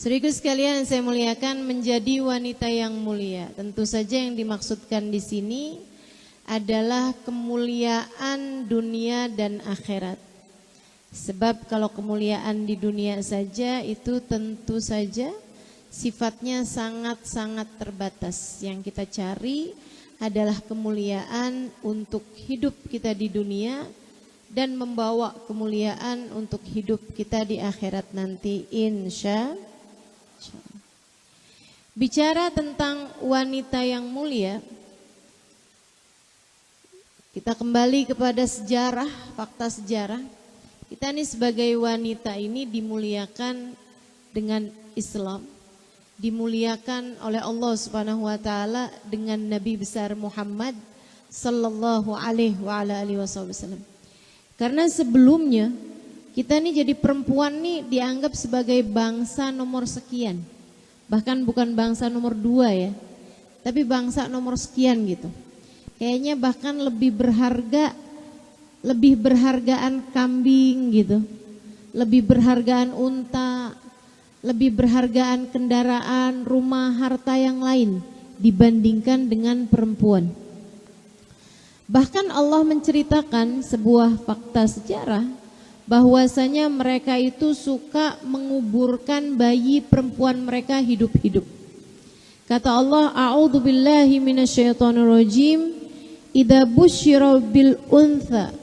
Saudaraku sekalian yang saya muliakan, menjadi wanita yang mulia. Tentu saja yang dimaksudkan di sini adalah kemuliaan dunia dan akhirat. Sebab kalau kemuliaan di dunia saja itu tentu saja sifatnya sangat-sangat terbatas. Yang kita cari adalah kemuliaan untuk hidup kita di dunia dan membawa kemuliaan untuk hidup kita di akhirat nanti, insya Allah. Bicara tentang wanita yang mulia, kita kembali kepada sejarah, fakta sejarah. Kita ini sebagai wanita ini dimuliakan dengan Islam, dimuliakan oleh Allah Subhanahu wa taala dengan Nabi besar Muhammad sallallahu alaihi wasallam. Karena sebelumnya kita ini jadi perempuan nih dianggap sebagai bangsa nomor sekian. Bahkan bukan bangsa nomor 2 ya, tapi bangsa nomor sekian gitu. Kayaknya bahkan lebih berhargaan kambing gitu, lebih berhargaan unta, lebih berhargaan kendaraan, rumah, harta yang lain dibandingkan dengan perempuan. Bahkan Allah menceritakan sebuah fakta sejarah bahwasanya mereka itu suka menguburkan bayi perempuan mereka hidup-hidup. Kata Allah, a'udzubillahi minasyaitonirrajim, idza busyira bil untha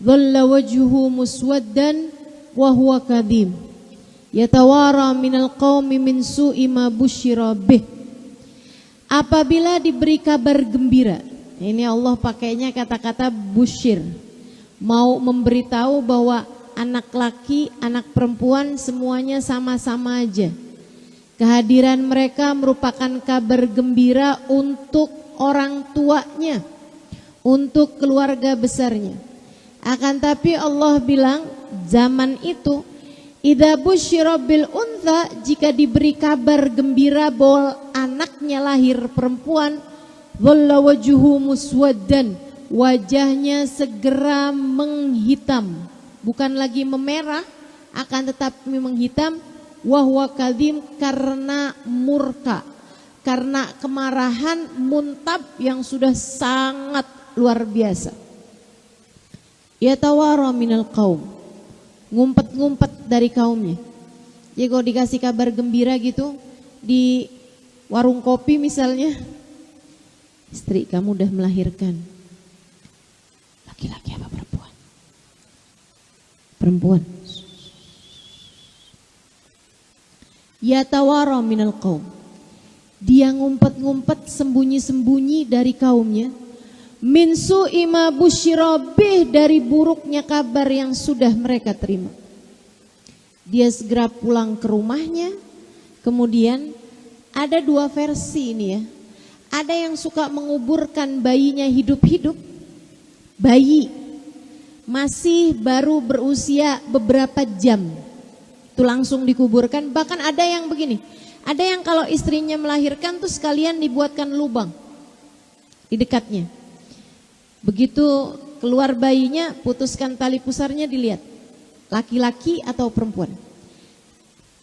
dhalla wajhuhu muswaddan wa huwa kadhim yatawara minal qaumi min su'i ma busyira bih. Apabila diberi kabar gembira, ini Allah pakainya kata-kata busyir, mau memberitahu bahwa anak laki, anak perempuan semuanya sama-sama aja. Kehadiran mereka merupakan kabar gembira untuk orang tuanya, untuk keluarga besarnya. Akan tapi Allah bilang zaman itu idza busyira bil untha, jika diberi kabar gembira bahwa anaknya lahir perempuan, dhalla wajhuhu muswaddan, wajahnya segera menghitam. Bukan lagi memerah, akan tetapi menghitam. Wahwa kadhim, karena murka, karena kemarahan muntab yang sudah sangat luar biasa. Yatawara minal qaum, ngumpet-ngumpet dari kaumnya. Jadi kalau dikasih kabar gembira gitu di warung kopi misalnya, istri kamu udah melahirkan. Laki-laki apa perempuan? Perempuan. Yatawara minal qaum, dia ngumpet-ngumpet sembunyi-sembunyi dari kaumnya. Min su'i ma busyira bih, dari buruknya kabar yang sudah mereka terima. Dia segera pulang ke rumahnya. Kemudian ada dua versi ini ya. Ada yang suka menguburkan bayinya hidup-hidup. Bayi masih baru berusia beberapa jam itu langsung dikuburkan. Bahkan ada yang begini, ada yang kalau istrinya melahirkan tuh sekalian dibuatkan lubang di dekatnya. Begitu keluar bayinya, putuskan tali pusarnya, dilihat laki-laki atau perempuan.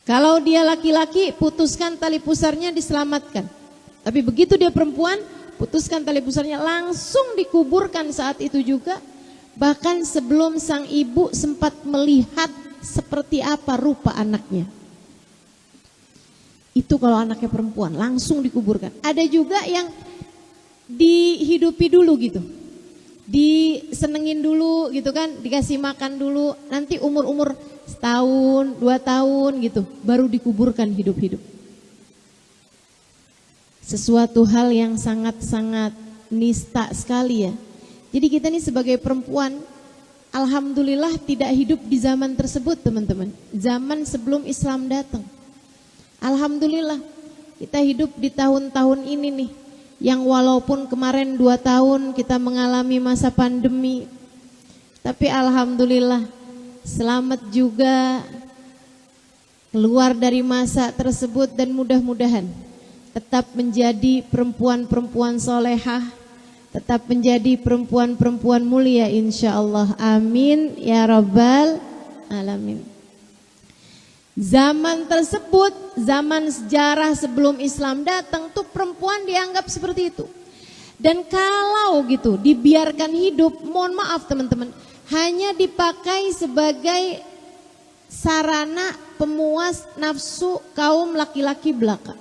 Kalau dia laki-laki, putuskan tali pusarnya, diselamatkan. Tapi begitu dia perempuan, putuskan tali pusarnya, langsung dikuburkan saat itu juga. Bahkan sebelum sang ibu sempat melihat seperti apa rupa anaknya. Itu kalau anaknya perempuan, langsung dikuburkan. Ada juga yang dihidupi dulu gitu, disenengin dulu gitu kan, dikasih makan dulu, nanti umur-umur setahun, 2 tahun gitu, baru dikuburkan hidup-hidup. Sesuatu hal yang sangat-sangat nista sekali ya. Jadi kita nih sebagai perempuan, alhamdulillah tidak hidup di zaman tersebut teman-teman. Zaman sebelum Islam datang. Alhamdulillah kita hidup di tahun-tahun ini nih, yang walaupun kemarin 2 tahun kita mengalami masa pandemi, tapi alhamdulillah selamat juga keluar dari masa tersebut. Dan mudah-mudahan tetap menjadi perempuan-perempuan solehah, tetap menjadi perempuan-perempuan mulia insyaallah. Amin ya rabbal alamin. Zaman tersebut, zaman sejarah sebelum Islam datang tuh perempuan dianggap seperti itu. Dan kalau gitu dibiarkan hidup, mohon maaf teman-teman, hanya dipakai sebagai sarana pemuas nafsu kaum laki-laki belaka.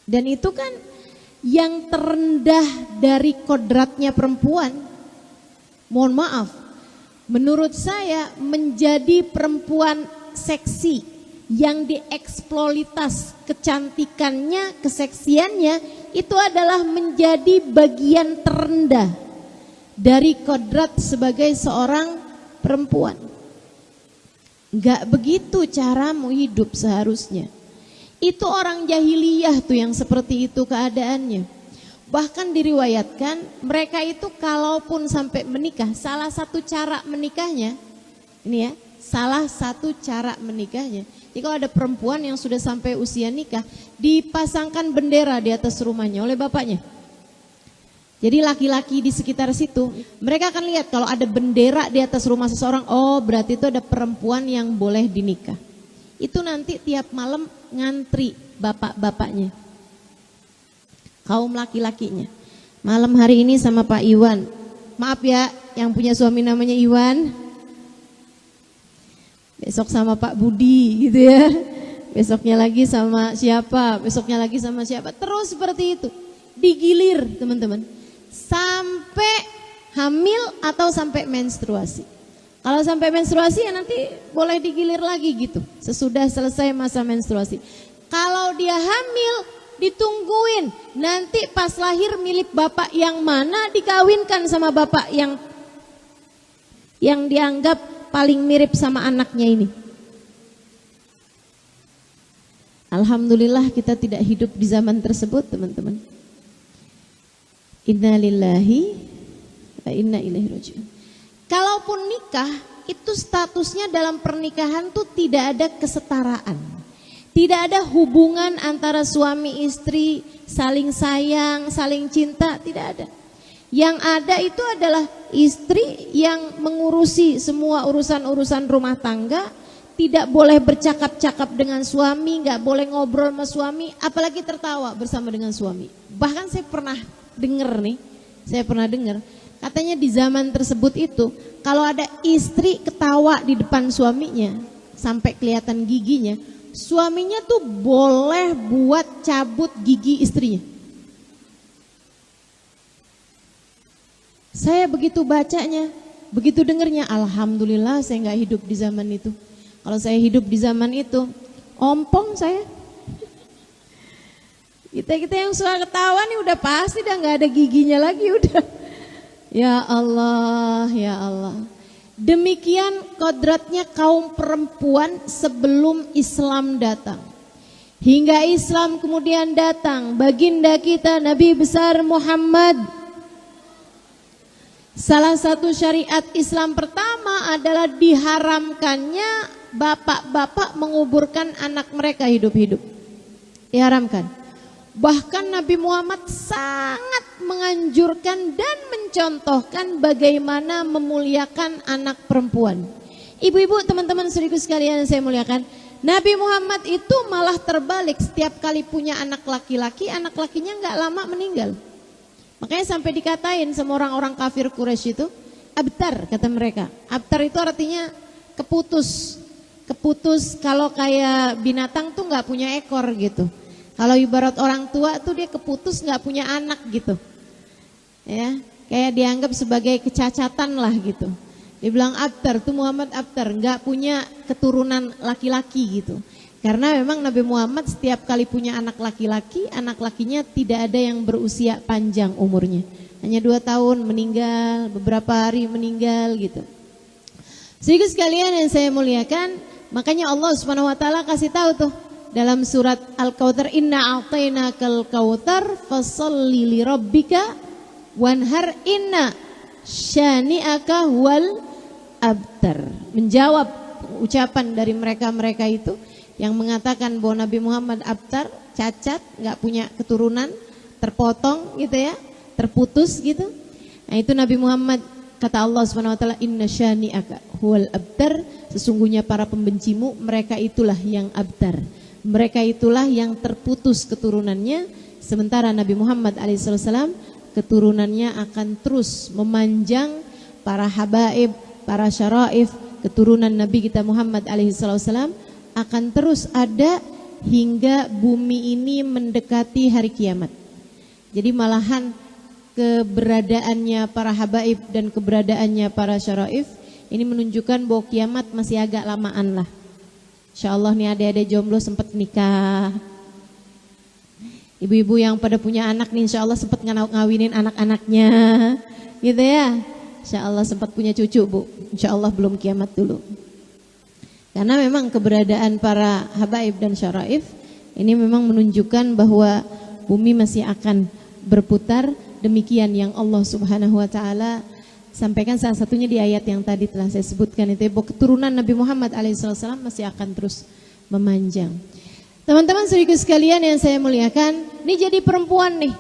Dan itu kan yang terendah dari kodratnya perempuan. Mohon maaf, menurut saya menjadi perempuan seksi yang dieksploitas kecantikannya, keseksiannya, itu adalah menjadi bagian terendah dari kodrat sebagai seorang perempuan. Gak begitu caramu hidup seharusnya. Itu orang jahiliyah tuh yang seperti itu keadaannya. Bahkan diriwayatkan mereka itu kalaupun sampai menikah, salah satu cara menikahnya, ini ya, salah satu cara menikahnya, jika ada perempuan yang sudah sampai usia nikah, dipasangkan bendera di atas rumahnya oleh bapaknya. Jadi laki-laki di sekitar situ, mereka akan lihat kalau ada bendera di atas rumah seseorang, oh berarti itu ada perempuan yang boleh dinikah. Itu nanti tiap malam ngantri bapak-bapaknya, kaum laki-lakinya. Malam hari ini sama Pak Iwan, maaf ya yang punya suami namanya Iwan. Besok sama Pak Budi gitu ya. Besoknya lagi sama siapa, besoknya lagi sama siapa. Terus seperti itu. Digilir teman-teman. Sampai hamil atau sampai menstruasi. Kalau sampai menstruasi ya nanti boleh digilir lagi gitu. Sesudah selesai masa menstruasi. Kalau dia hamil ditungguin. Nanti pas lahir milik bapak yang mana dikawinkan sama bapak yang dianggap paling mirip sama anaknya ini. Alhamdulillah kita tidak hidup di zaman tersebut teman-teman. Inna lillahi wa inna ilaihi raji'un. Kalaupun nikah itu statusnya dalam pernikahan tuh tidak ada kesetaraan. Tidak ada hubungan antara suami istri saling sayang, saling cinta, tidak ada. Yang ada itu adalah istri yang mengurusi semua urusan-urusan rumah tangga, tidak boleh bercakap-cakap dengan suami, nggak boleh ngobrol sama suami, apalagi tertawa bersama dengan suami. Bahkan saya pernah dengar katanya di zaman tersebut itu kalau ada istri ketawa di depan suaminya sampai kelihatan giginya, suaminya tuh boleh buat cabut gigi istrinya. Saya begitu bacanya, begitu dengernya, alhamdulillah saya nggak hidup di zaman itu. Kalau saya hidup di zaman itu, ompong saya. Kita yang suka ketawa nih udah pasti udah nggak ada giginya lagi udah. Ya Allah, ya Allah. Demikian kodratnya kaum perempuan sebelum Islam datang. Hingga Islam kemudian datang, baginda kita Nabi besar Muhammad. Salah satu syariat Islam pertama adalah diharamkannya bapak-bapak menguburkan anak mereka hidup-hidup. Diharamkan. Bahkan Nabi Muhammad sangat menganjurkan dan mencontohkan bagaimana memuliakan anak perempuan. Ibu-ibu, teman-teman saudaraku sekalian yang saya muliakan, Nabi Muhammad itu malah terbalik, setiap kali punya anak laki-laki, anak lakinya nggak lama meninggal. Makanya sampai dikatain sama orang-orang kafir Quraisy itu abtar, kata mereka. Abtar itu artinya keputus. Keputus kalau kayak binatang tuh nggak punya ekor gitu. Kalau ibarat orang tua tuh dia keputus nggak punya anak gitu. Ya, kayak dianggap sebagai kecacatan lah gitu. Dibilang abtar tuh Muhammad abtar, nggak punya keturunan laki-laki gitu. Karena memang Nabi Muhammad setiap kali punya anak laki-laki, anak lakinya tidak ada yang berusia panjang umurnya. Hanya 2 tahun meninggal, beberapa hari meninggal gitu. Saudara sekalian yang saya muliakan, makanya Allah Subhanahu wa taala kasih tahu tuh dalam surat Al-Kautsar, inna a'tainakal kautsar fasholli lirabbika wanhar inna syani'aka wal abtar. Menjawab ucapan dari mereka-mereka itu yang mengatakan bahwa Nabi Muhammad abtar, cacat, nggak punya keturunan, terpotong gitu ya, terputus gitu. Nah itu Nabi Muhammad, kata Allah Subhanahu wa taala, inna syani'aka huwal abtar, sesungguhnya para pembencimu mereka itulah yang abtar. Mereka itulah yang terputus keturunannya, sementara Nabi Muhammad alaihissalam keturunannya akan terus memanjang. Para habaib, para syaraif, keturunan Nabi kita Muhammad alaihissalam akan terus ada hingga bumi ini mendekati hari kiamat. Jadi malahan keberadaannya para habaib dan keberadaannya para syaraif ini menunjukkan bahwa kiamat masih agak lamaan lah. Insyaallah nih adik-adik jomblo sempat nikah. Ibu-ibu yang pada punya anak nih insyaallah sempat ngawinin anak-anaknya. Gitu ya. Insyaallah sempat punya cucu, Bu. Insyaallah belum kiamat dulu. Karena memang keberadaan para habaib dan syaraif ini memang menunjukkan bahwa bumi masih akan berputar. Demikian yang Allah Subhanahu wa taala sampaikan, salah satunya di ayat yang tadi telah saya sebutkan itu, bahwa keturunan Nabi Muhammad alaihissalam masih akan terus memanjang. Teman-teman saudaraku sekalian yang saya muliakan, ini jadi perempuan nih.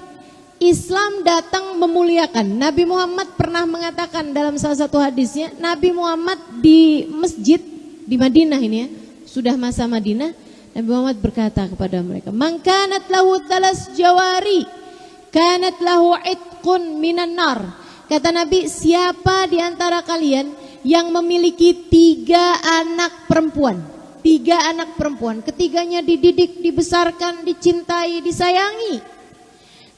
Islam datang memuliakan. Nabi Muhammad pernah mengatakan dalam salah satu hadisnya, Nabi Muhammad di masjid di Madinah ini ya, sudah masa Madinah, Nabi Muhammad berkata kepada mereka, "Man kanat lahu thalas jawari, kanat lahu itqun minan nar." Kata Nabi, siapa di antara kalian yang memiliki 3 anak perempuan, 3 anak perempuan, ketiganya dididik, dibesarkan, dicintai, disayangi.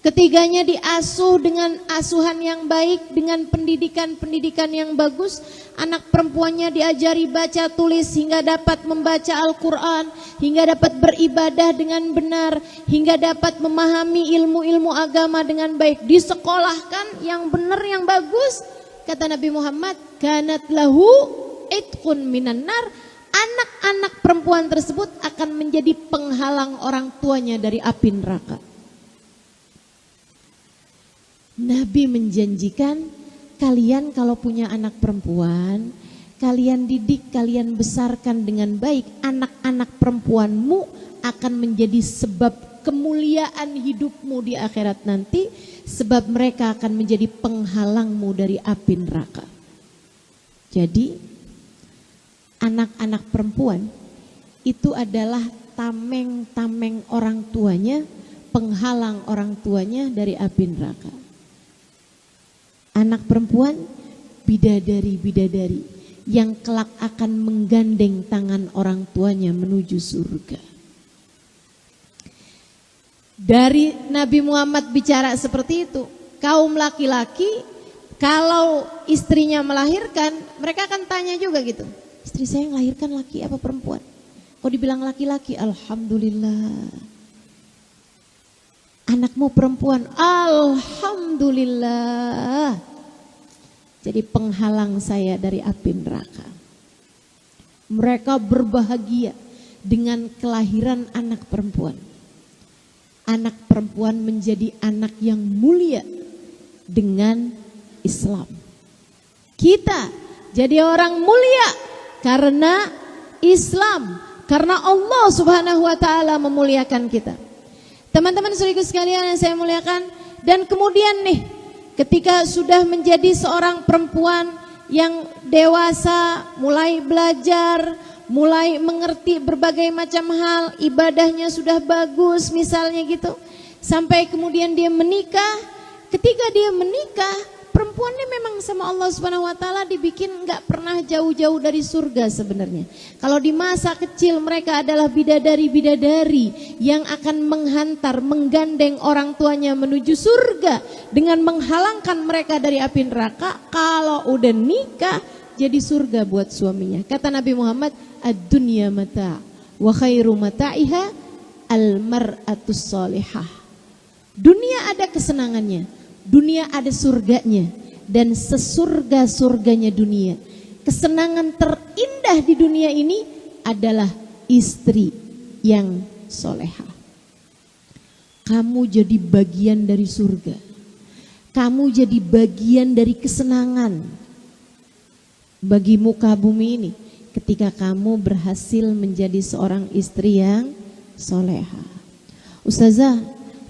Ketiganya diasuh dengan asuhan yang baik, dengan pendidikan yang bagus. Anak perempuannya diajari baca tulis hingga dapat membaca Al-Quran, hingga dapat beribadah dengan benar, hingga dapat memahami ilmu-ilmu agama dengan baik. Disekolahkan yang benar, yang bagus. Kata Nabi Muhammad, kanat lahu itqun minan nar. Anak-anak perempuan tersebut akan menjadi penghalang orang tuanya dari api neraka. Nabi menjanjikan, kalian kalau punya anak perempuan, kalian didik, kalian besarkan dengan baik. Anak-anak perempuanmu akan menjadi sebab kemuliaan hidupmu di akhirat nanti, sebab mereka akan menjadi penghalangmu dari api neraka. Jadi anak-anak perempuan itu adalah tameng-tameng orang tuanya, penghalang orang tuanya dari api neraka. Anak perempuan bidadari-bidadari yang kelak akan menggandeng tangan orang tuanya menuju surga. Dari Nabi Muhammad bicara seperti itu, kaum laki-laki kalau istrinya melahirkan, mereka akan tanya juga gitu, istri saya yang melahirkan laki apa perempuan? Kalau dibilang laki-laki, alhamdulillah. Anakmu perempuan, alhamdulillah. Jadi penghalang saya dari api neraka. Mereka berbahagia dengan kelahiran anak perempuan. Anak perempuan menjadi anak yang mulia dengan Islam. Kita jadi orang mulia karena Islam, karena Allah Subhanahu wa taala memuliakan kita. Teman-teman saudaraku sekalian yang saya muliakan, dan kemudian nih ketika sudah menjadi seorang perempuan yang dewasa, mulai belajar, mulai mengerti berbagai macam hal, ibadahnya sudah bagus misalnya gitu, sampai kemudian dia menikah. Ketika dia menikah, perempuannya memang sama Allah Subhanahu wa taala dibikin enggak pernah jauh-jauh dari surga sebenarnya. Kalau di masa kecil mereka adalah bidadari-bidadari yang akan menghantar, menggandeng orang tuanya menuju surga dengan menghalangkan mereka dari api neraka. Kalau udah nikah jadi surga buat suaminya. Kata Nabi Muhammad, ad-dunya mata' wa khairu mata'iha al-mar'atus salihah. Dunia ada kesenangannya, dunia ada surganya, dan sesurga-surganya dunia. Kesenangan terindah di dunia ini adalah istri yang solehah. Kamu jadi bagian dari surga. Kamu jadi bagian dari kesenangan bagi muka bumi ini ketika kamu berhasil menjadi seorang istri yang solehah. Ustazah,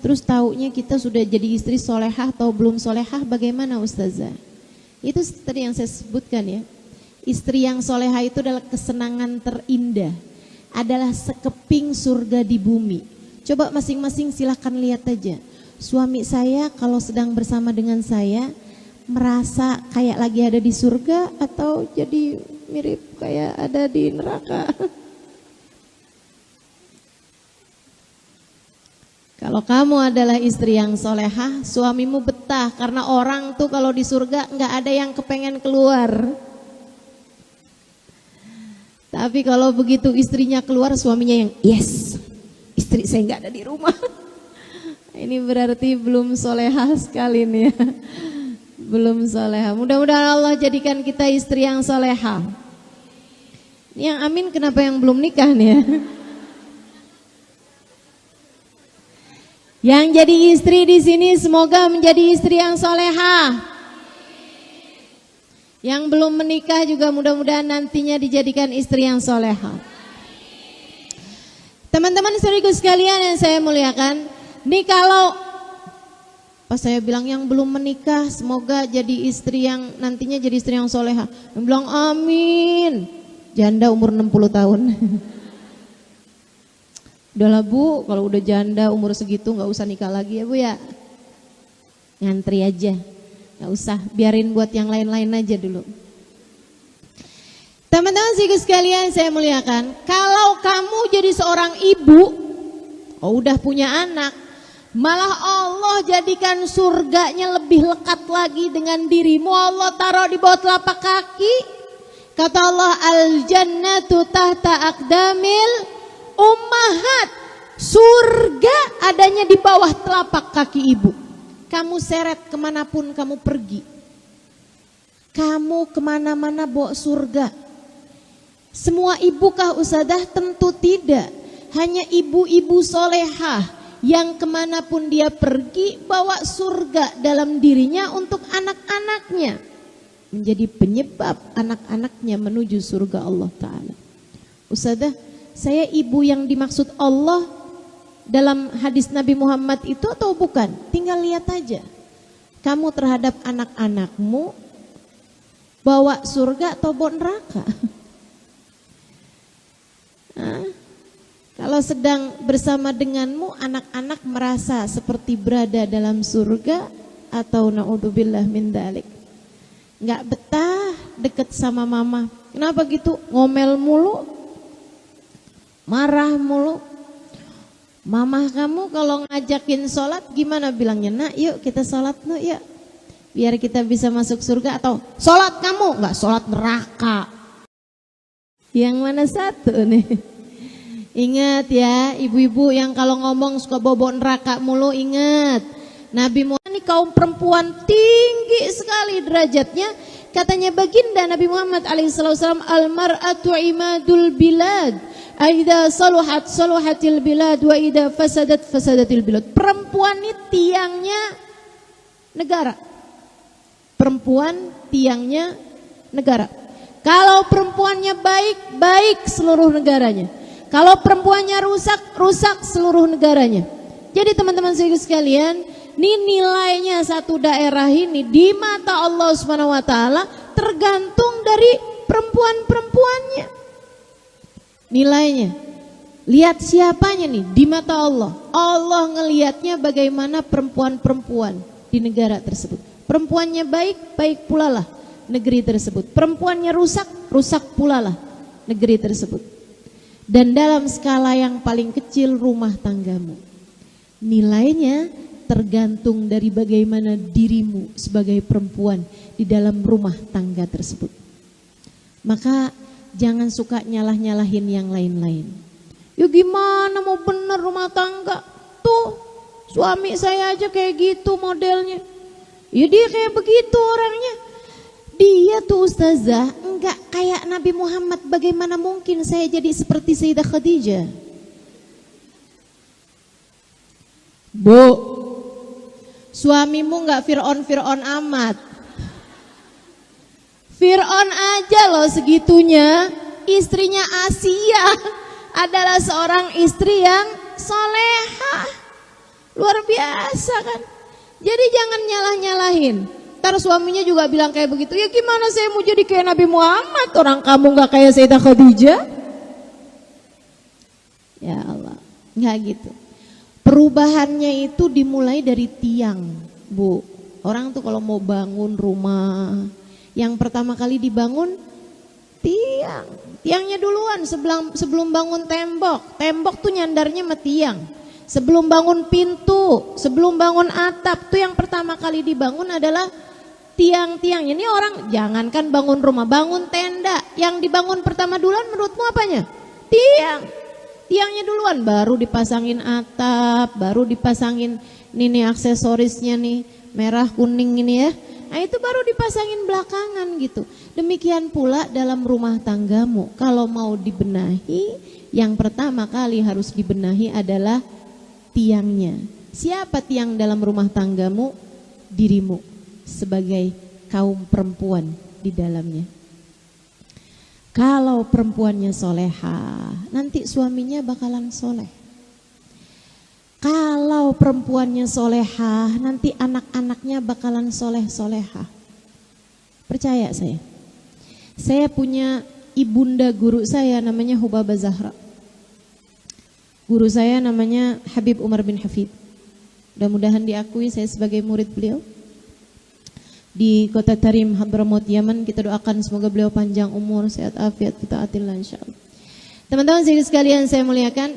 terus taunya kita sudah jadi istri solehah atau belum solehah bagaimana Ustazah? Itu tadi yang saya sebutkan ya. Istri yang soleha itu adalah kesenangan terindah, adalah sekeping surga di bumi. Coba masing-masing silahkan lihat aja. Suami saya kalau sedang bersama dengan saya merasa kayak lagi ada di surga atau jadi mirip kayak ada di neraka. Kalau kamu adalah istri yang solehah, suamimu betah karena orang tuh kalau di surga nggak ada yang kepengen keluar. Tapi kalau begitu istrinya keluar, suaminya yang yes, istri saya nggak ada di rumah. Ini berarti belum solehah sekali nih ya. Belum solehah. Mudah-mudahan Allah jadikan kita istri yang solehah. Yang amin kenapa yang belum nikah nih ya? Yang jadi istri di sini semoga menjadi istri yang solehah. Yang belum menikah juga mudah-mudahan nantinya dijadikan istri yang solehah. Teman-teman saudaraku sekalian yang saya muliakan, nih kalau pas saya bilang yang belum menikah semoga jadi istri yang nantinya jadi istri yang solehah, yang bilang amin, janda umur 60 tahun. Udahlah Bu, kalau udah janda umur segitu nggak usah nikah lagi ya Bu ya. Ngantri aja, nggak usah, biarin buat yang lain-lain aja dulu. Teman-teman sekalian saya muliakan, kalau kamu jadi seorang ibu, udah punya anak, malah Allah jadikan surganya lebih lekat lagi dengan dirimu. Allah taruh di bawah telapak kaki. Kata Allah, al-jannatu tahta aqdamil ummahat. Surga adanya di bawah telapak kaki ibu. Kamu seret kemanapun kamu pergi, kamu kemana-mana bawa surga. Semua ibukah Ustadzah? Tentu tidak. Hanya ibu-ibu solehah yang kemanapun dia pergi bawa surga dalam dirinya untuk anak-anaknya, menjadi penyebab anak-anaknya menuju surga Allah Ta'ala. Ustadzah, saya ibu yang dimaksud Allah dalam hadis Nabi Muhammad itu atau bukan? Tinggal lihat aja. Kamu terhadap anak-anakmu bawa surga atau bawa neraka? Kalau sedang bersama denganmu, anak-anak merasa seperti berada dalam surga atau naudzubillah min dzalik. Nggak betah deket sama mama. Kenapa gitu? Ngomel mulu, marah mulu. Mama kamu kalau ngajakin sholat gimana bilangnya? Nak yuk kita sholat yuk ya, biar kita bisa masuk surga. Atau sholat kamu, nggak sholat neraka. Yang mana satu nih? Ingat ya, ibu-ibu yang kalau ngomong suka bobo neraka mulu, ingat. Nabi Muhammad ini kaum perempuan tinggi sekali derajatnya. Katanya baginda Nabi Muhammad alaihissalam, al-mar'atu imadul bilad. Aida saluhat saluhatil bilad wa ida fasadat fasadatil bilad. Perempuan ini tiangnya negara. Perempuan tiangnya negara. Kalau perempuannya baik, baik seluruh negaranya. Kalau perempuannya rusak, rusak seluruh negaranya. Jadi teman-teman sekalian, ini nilainya satu daerah ini di mata Allah Subhanahu wa taala tergantung dari perempuan-perempuannya. Nilainya. Lihat siapanya nih di mata Allah. Allah ngelihatnya bagaimana perempuan-perempuan di negara tersebut. Perempuannya baik, baik pula lah negeri tersebut. Perempuannya rusak, rusak pula lah negeri tersebut. Dan dalam skala yang paling kecil rumah tanggamu, nilainya tergantung dari bagaimana dirimu sebagai perempuan di dalam rumah tangga tersebut. Maka jangan suka nyalah-nyalahin yang lain-lain. Ya gimana mau bener rumah tangga? Tuh suami saya aja kayak gitu modelnya. Ya dia kayak begitu orangnya. Dia tuh ustazah enggak kayak Nabi Muhammad. Bagaimana mungkin saya jadi seperti Sayyidah Khadijah? Bu, suamimu enggak Fir'aun amat. Fir'aun aja loh segitunya. Istrinya Asia adalah seorang istri yang solehah. Luar biasa kan? Jadi jangan nyalah-nyalahin. Ntar suaminya juga bilang kayak begitu. Ya gimana saya mau jadi kayak Nabi Muhammad, orang kamu gak kayak Sayyidah Khadijah? Ya Allah, gak gitu. Perubahannya itu dimulai dari tiang, Bu. Orang tuh kalau mau bangun rumah, yang pertama kali dibangun tiang. Tiangnya duluan sebelum bangun tembok. Tembok tuh nyandarnya sama tiang. Sebelum bangun pintu, sebelum bangun atap, tuh yang pertama kali dibangun adalah tiang-tiangnya. Ini orang jangankan bangun rumah, bangun tenda, yang dibangun pertama duluan menurutmu apanya? Tiang. Tiangnya duluan, baru dipasangin atap, baru dipasangin nih aksesorisnya nih, merah kuning ini ya. Nah itu baru dipasangin belakangan gitu. Demikian pula dalam rumah tanggamu, kalau mau dibenahi, yang pertama kali harus dibenahi adalah tiangnya. Siapa tiang dalam rumah tanggamu? Dirimu sebagai kaum perempuan di dalamnya. Kalau perempuannya soleha, nanti suaminya bakalan soleh. Kalau perempuannya soleha, nanti anak-anaknya bakalan soleh-soleha. Percaya saya. Saya punya ibunda guru saya namanya Hubabah Zahra. Guru saya namanya Habib Umar bin Hafid. Mudah-mudahan diakui saya sebagai murid beliau. Di kota Tarim, Hadramaut, Yaman. Kita doakan semoga beliau panjang umur, sehat afiat, kita atillah insyaallah. Teman-teman sekalian saya muliakan,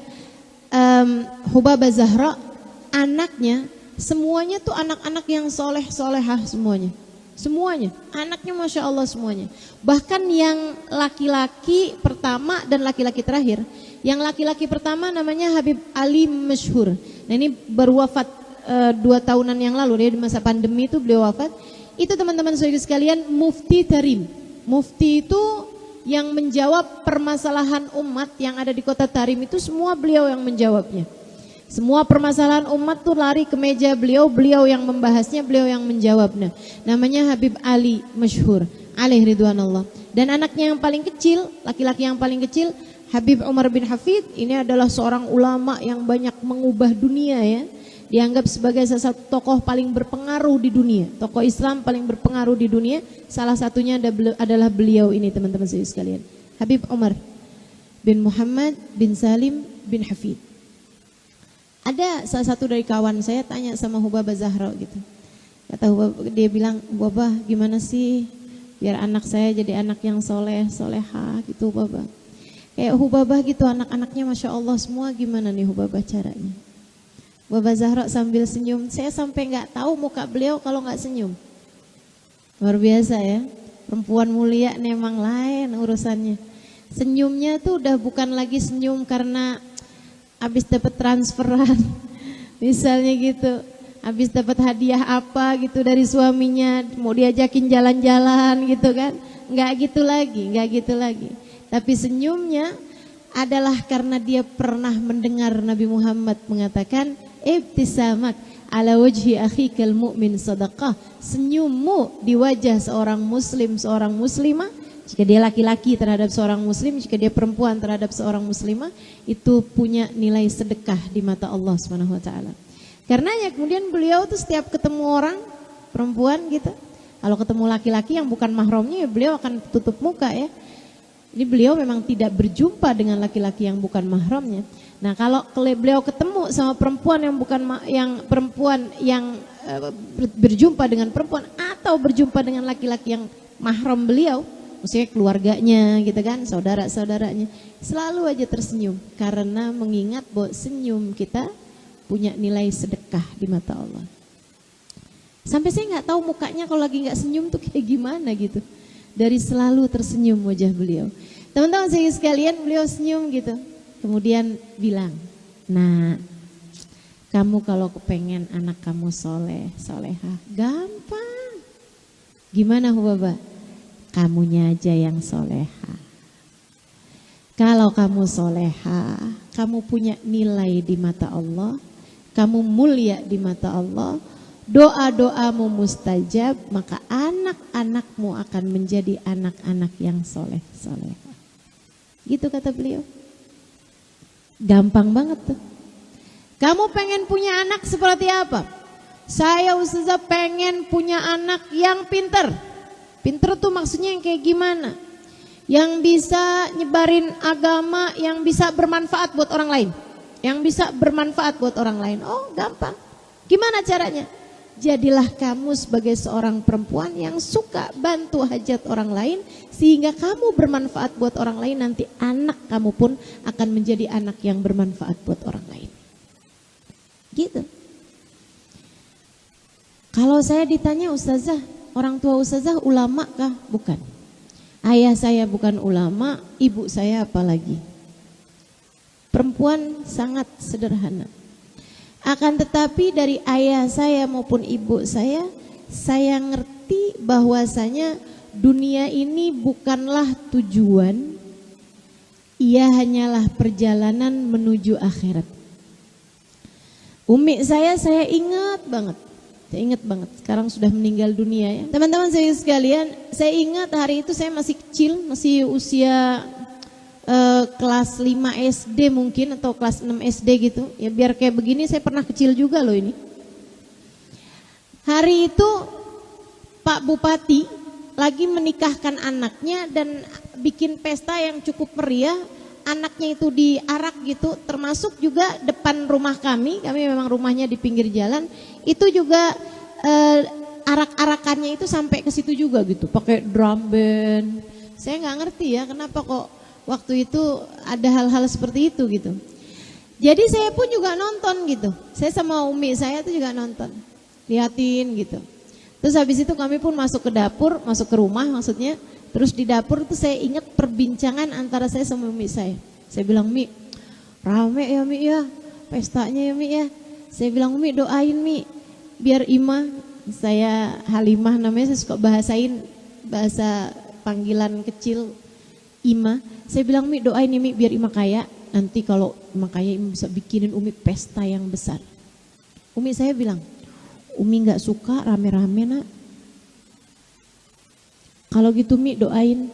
Hubabah Zahra, anaknya semuanya tuh anak-anak yang soleh-solehah semuanya. Semuanya, anaknya Masya Allah semuanya. Bahkan yang laki-laki pertama dan laki-laki terakhir. Yang laki-laki pertama namanya Habib Ali Masyhur. Nah ini baru wafat 2 tahunan yang lalu, dia di masa pandemi itu beliau wafat. Itu teman-teman saudara sekalian Mufti Tarim. Mufti itu yang menjawab permasalahan umat yang ada di kota Tarim itu semua beliau yang menjawabnya. Semua permasalahan umat tuh lari ke meja beliau, beliau yang membahasnya, beliau yang menjawabnya. Namanya Habib Ali Masyhur, alaihi ridwanullah. Dan anaknya yang paling kecil, laki-laki yang paling kecil, Habib Umar bin Hafid, ini adalah seorang ulama yang banyak mengubah dunia ya. Dianggap sebagai salah satu tokoh paling berpengaruh di dunia, tokoh Islam paling berpengaruh di dunia. Salah satunya adalah beliau ini teman-teman sekalian, Habib Umar bin Muhammad bin Salim bin Hafid. Ada salah satu dari kawan saya tanya sama Hubabah Zahra gitu. Kata Hubabah, dia bilang, "Hubabah, gimana sih biar anak saya jadi anak yang soleh, soleha gitu Hubabah. Kayak Hubabah gitu anak-anaknya Masya Allah semua, gimana nih Hubabah caranya?" Hubabah Zahra sambil senyum, saya sampai gak tahu muka beliau kalau gak senyum. Luar biasa ya, perempuan mulia memang lain urusannya. Senyumnya tuh udah bukan lagi senyum karena habis dapat transferan, misalnya gitu, habis dapat hadiah apa gitu dari suaminya, mau diajakin jalan-jalan gitu kan, nggak gitu lagi. Tapi senyumnya adalah karena dia pernah mendengar Nabi Muhammad mengatakan, ibtisamak ala wajhi akhikal mu'min sadaqah. Senyummu di wajah seorang muslim, seorang muslimah, jika dia laki-laki terhadap seorang muslim, jika dia perempuan terhadap seorang muslimah, itu punya nilai sedekah di mata Allah SWT. Karenanya kemudian beliau tuh setiap ketemu orang perempuan gitu, kalau ketemu laki-laki yang bukan mahramnya ya beliau akan tutup muka ya. Ini beliau memang tidak berjumpa dengan laki-laki yang bukan mahramnya. Nah kalau beliau ketemu sama perempuan yang bukan berjumpa dengan perempuan atau berjumpa dengan laki-laki yang mahram beliau, maksudnya keluarganya gitu kan, saudara-saudaranya, selalu aja tersenyum karena mengingat bahwa senyum kita punya nilai sedekah di mata Allah. Sampai saya nggak tahu mukanya kalau lagi nggak senyum tuh kayak gimana gitu. Dari selalu tersenyum wajah beliau. Teman-teman saya sekalian, beliau senyum gitu. Kemudian bilang, "Nah, kamu kalau kepengen anak kamu soleh, solehah, gampang. Gimana Hubabah? Kamunya aja yang soleha. Kalau kamu soleha, kamu punya nilai di mata Allah, kamu mulia di mata Allah, doa-doamu mustajab, maka anak-anakmu akan menjadi anak-anak yang soleh-soleha." Gitu kata beliau. Gampang banget tuh. Kamu pengen punya anak seperti apa? Saya Ustazah pengen punya anak yang pinter. Pinter tuh maksudnya yang kayak gimana? Yang bisa nyebarin agama, yang bisa bermanfaat buat orang lain. Yang bisa bermanfaat buat orang lain. Oh gampang. Gimana caranya? Jadilah kamu sebagai seorang perempuan yang suka bantu hajat orang lain, sehingga kamu bermanfaat buat orang lain, nanti anak kamu pun akan menjadi anak yang bermanfaat buat orang lain. Gitu. Kalau saya ditanya, Ustazah, orang tua Ustazah ulama kah? Bukan. Ayah saya bukan ulama, ibu saya apalagi. Perempuan sangat sederhana. Akan tetapi dari ayah saya maupun ibu saya ngerti bahwasanya dunia ini bukanlah tujuan, ia hanyalah perjalanan menuju akhirat. Umi saya ingat banget. Saya ingat banget, sekarang sudah meninggal dunia ya. Teman-teman saya sekalian, saya ingat hari itu saya masih kecil, masih usia kelas 5 SD mungkin atau kelas 6 SD gitu. Ya biar kayak begini saya pernah kecil juga loh ini. Hari itu Pak Bupati lagi menikahkan anaknya dan bikin pesta yang cukup meriah. Anaknya itu diarak gitu, termasuk juga depan rumah kami memang rumahnya di pinggir jalan. Itu juga arak-arakannya itu sampai ke situ juga gitu, pakai drum band. Saya nggak ngerti ya kenapa kok waktu itu ada hal-hal seperti itu gitu. Jadi saya pun juga nonton gitu. Saya sama umi saya tuh juga nonton, liatin gitu. Terus habis itu kami pun masuk ke dapur, masuk ke rumah maksudnya. Terus di dapur tuh saya ingat perbincangan antara saya sama umi saya. Saya bilang, Mi, rame ya Mi ya, pestanya ya Mi ya. Saya bilang, Umi doain Mi, biar Ima, saya Halimah namanya, saya suka bahasain bahasa panggilan kecil Ima. Saya bilang, Mi doain ya Mi biar Ima kaya. Nanti kalau Ima kaya Ima bisa bikinin Umi pesta yang besar. Umi saya bilang, Umi gak suka rame-rame nak. Kalau gitu Mi doain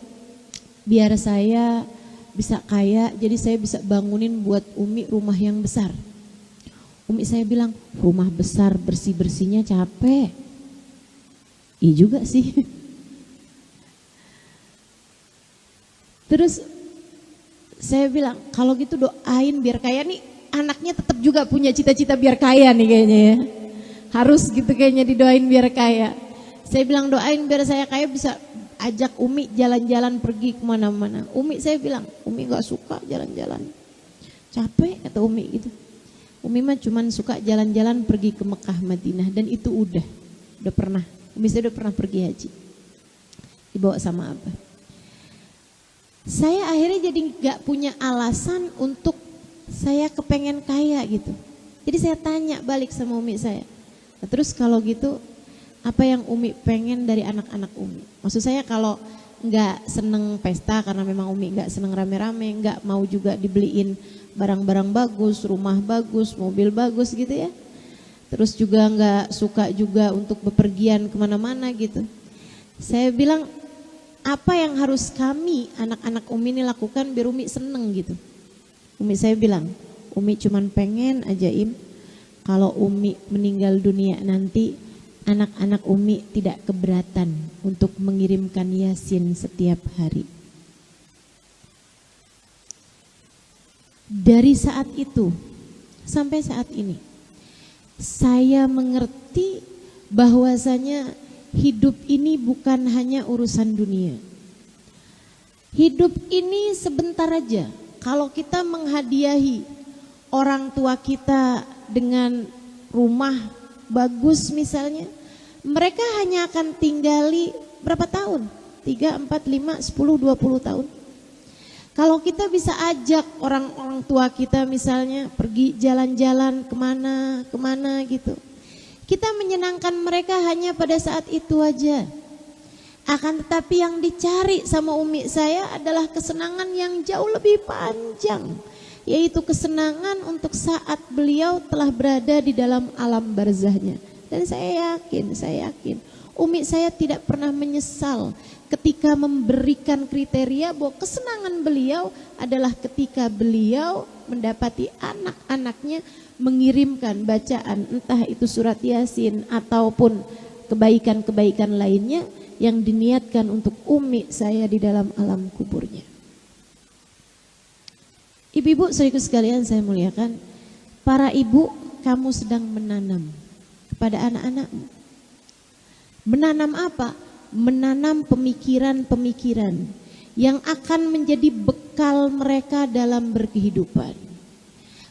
biar saya bisa kaya, jadi saya bisa bangunin buat Umi rumah yang besar. Umi saya bilang, rumah besar bersih-bersihnya capek. Iya juga sih. Terus saya bilang, kalau gitu doain biar kaya nih, anaknya tetap juga punya cita-cita biar kaya nih kayaknya ya. Harus gitu kayaknya didoain biar kaya. Saya bilang doain biar saya kaya bisa ajak Umi jalan-jalan pergi kemana-mana. Umi saya bilang, Umi gak suka jalan-jalan, capek kata Umi gitu. Umi mah cuman suka jalan-jalan pergi ke Mekah Madinah, dan itu udah pernah. Umi saya udah pernah pergi haji, dibawa sama Abah. Saya akhirnya jadi gak punya alasan untuk saya kepengen kaya gitu. Jadi saya tanya balik sama Umi saya, nah, terus kalau gitu apa yang Umi pengen dari anak-anak Umi? Maksud saya kalau nggak seneng pesta karena memang Umi nggak seneng rame-rame, nggak mau juga dibeliin barang-barang bagus, rumah bagus, mobil bagus gitu ya. Terus juga nggak suka juga untuk bepergian kemana-mana gitu. Saya bilang, apa yang harus kami anak-anak Umi ini lakukan biar Umi seneng gitu? Umi saya bilang, Umi cuman pengen aja kalau Umi meninggal dunia nanti, anak-anak Umi tidak keberatan untuk mengirimkan Yasin setiap hari. Dari saat itu sampai saat ini, saya mengerti bahwasanya hidup ini bukan hanya urusan dunia. Hidup ini sebentar aja. Kalau kita menghadiahi orang tua kita dengan rumah bagus misalnya, mereka hanya akan tinggali berapa tahun? 3, 4, 5, 10, 20 tahun. Kalau kita bisa ajak orang-orang tua kita misalnya pergi jalan-jalan kemana gitu, kita menyenangkan mereka hanya pada saat itu aja. Akan tetapi yang dicari sama Umi saya adalah kesenangan yang jauh lebih panjang, yaitu kesenangan untuk saat beliau telah berada di dalam alam barzahnya. Dan saya yakin Umi saya tidak pernah menyesal ketika memberikan kriteria bahwa kesenangan beliau adalah ketika beliau mendapati anak-anaknya mengirimkan bacaan, entah itu surat Yasin ataupun kebaikan-kebaikan lainnya yang diniatkan untuk umi saya di dalam alam kuburnya. Ibu-ibu saudaraku sekalian saya muliakan, para ibu, kamu sedang menanam kepada anak-anakmu. Menanam apa? Menanam pemikiran-pemikiran yang akan menjadi bekal mereka dalam berkehidupan.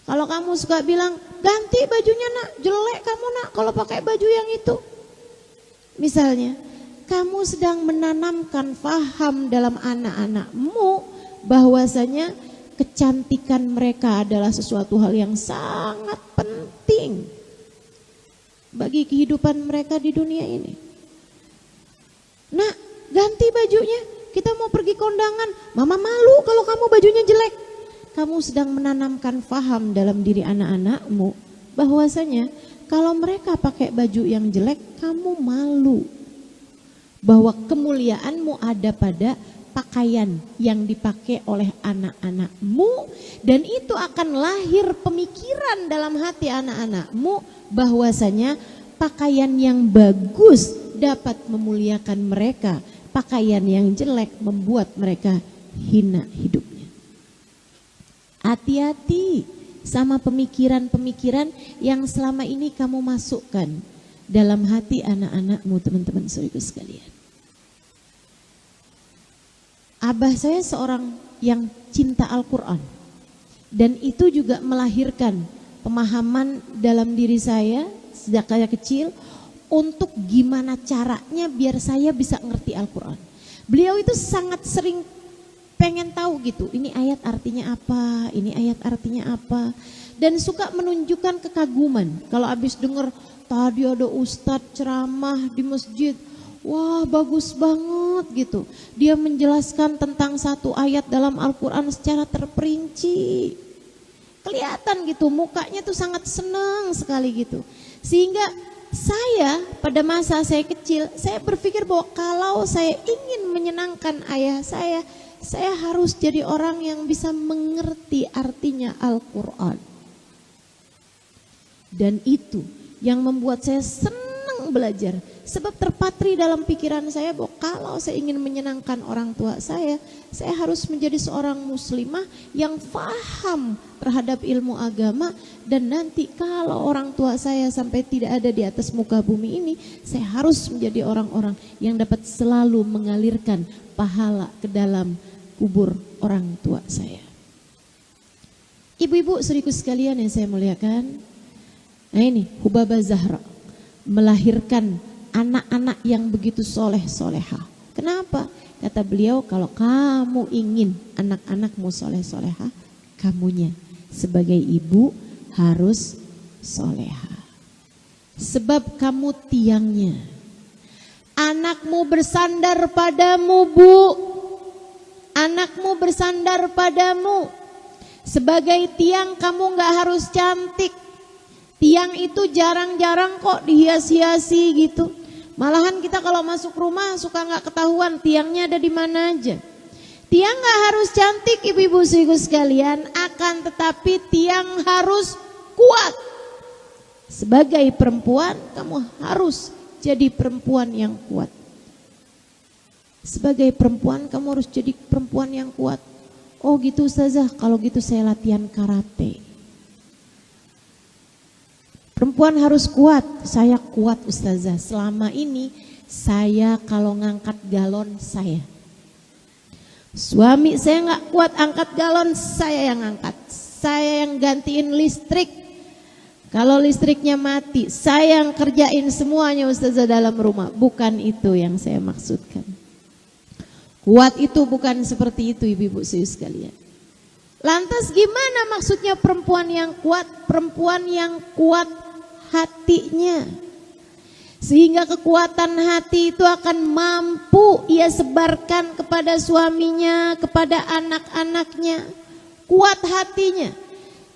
Kalau kamu suka bilang, ganti bajunya nak, jelek kamu nak kalau pakai baju yang itu. Misalnya, kamu sedang menanamkan faham dalam anak-anakmu bahwasanya kecantikan mereka adalah sesuatu hal yang sangat penting bagi kehidupan mereka di dunia ini. Nak, ganti bajunya, kita mau pergi kondangan, mama malu kalau kamu bajunya jelek. Kamu sedang menanamkan faham dalam diri anak-anakmu bahwasanya kalau mereka pakai baju yang jelek, kamu malu. Bahwa kemuliaanmu ada pada pakaian yang dipakai oleh anak-anakmu, dan itu akan lahir pemikiran dalam hati anak-anakmu bahwasanya pakaian yang bagus dapat memuliakan mereka, pakaian yang jelek membuat mereka hina hidupnya. Hati-hati sama pemikiran-pemikiran yang selama ini kamu masukkan dalam hati anak-anakmu, teman-teman saudaraku sekalian. Abah saya seorang yang cinta Al-Quran, dan itu juga melahirkan pemahaman dalam diri saya sejak saya kecil untuk gimana caranya biar saya bisa ngerti Al-Quran. Beliau itu sangat sering pengen tahu gitu, ini ayat artinya apa, ini ayat artinya apa, dan suka menunjukkan kekaguman. Kalau habis dengar tadi ada ustadz ceramah di masjid, wah bagus banget gitu, dia menjelaskan tentang satu ayat dalam Al-Quran secara terperinci, kelihatan gitu mukanya tuh sangat senang sekali gitu. Sehingga saya pada masa saya kecil, saya berpikir bahwa kalau saya ingin menyenangkan ayah saya harus jadi orang yang bisa mengerti artinya Al-Quran. Dan itu yang membuat saya senang belajar. Sebab terpatri dalam pikiran saya bahwa kalau saya ingin menyenangkan orang tua saya harus menjadi seorang muslimah yang paham terhadap ilmu agama. Dan nanti kalau orang tua saya sampai tidak ada di atas muka bumi ini, saya harus menjadi orang-orang yang dapat selalu mengalirkan pahala ke dalam kubur orang tua saya. Ibu-ibu saudaraku sekalian yang saya muliakan, nah ini Hubabah Zahra melahirkan anak-anak yang begitu soleh-solehah. Kenapa? Kata beliau, kalau kamu ingin anak-anakmu soleh-solehah, kamunya sebagai ibu harus solehah. Sebab kamu tiangnya. Anakmu bersandar padamu, Bu. Anakmu bersandar padamu. Sebagai tiang kamu gak harus cantik. Tiang itu jarang-jarang kok dihias-hiasi gitu. Malahan kita kalau masuk rumah suka gak ketahuan tiangnya ada di mana aja. Tiang gak harus cantik ibu-ibu saudaraku sekalian, akan tetapi tiang harus kuat. Sebagai perempuan kamu harus jadi perempuan yang kuat. Sebagai perempuan kamu harus jadi perempuan yang kuat. Oh gitu ustazah, kalau gitu saya latihan karate. Perempuan harus kuat. Saya kuat ustazah. Selama ini saya kalau ngangkat galon saya. Suami saya gak kuat angkat galon, saya yang angkat. Saya yang gantiin listrik. Kalau listriknya mati, saya yang kerjain semuanya ustazah dalam rumah. Bukan itu yang saya maksudkan. Kuat itu bukan seperti itu ibu-ibu sekalian. Lantas gimana maksudnya perempuan yang kuat? Perempuan yang kuat hatinya. Sehingga kekuatan hati itu akan mampu ia sebarkan kepada suaminya, kepada anak-anaknya. Kuat hatinya.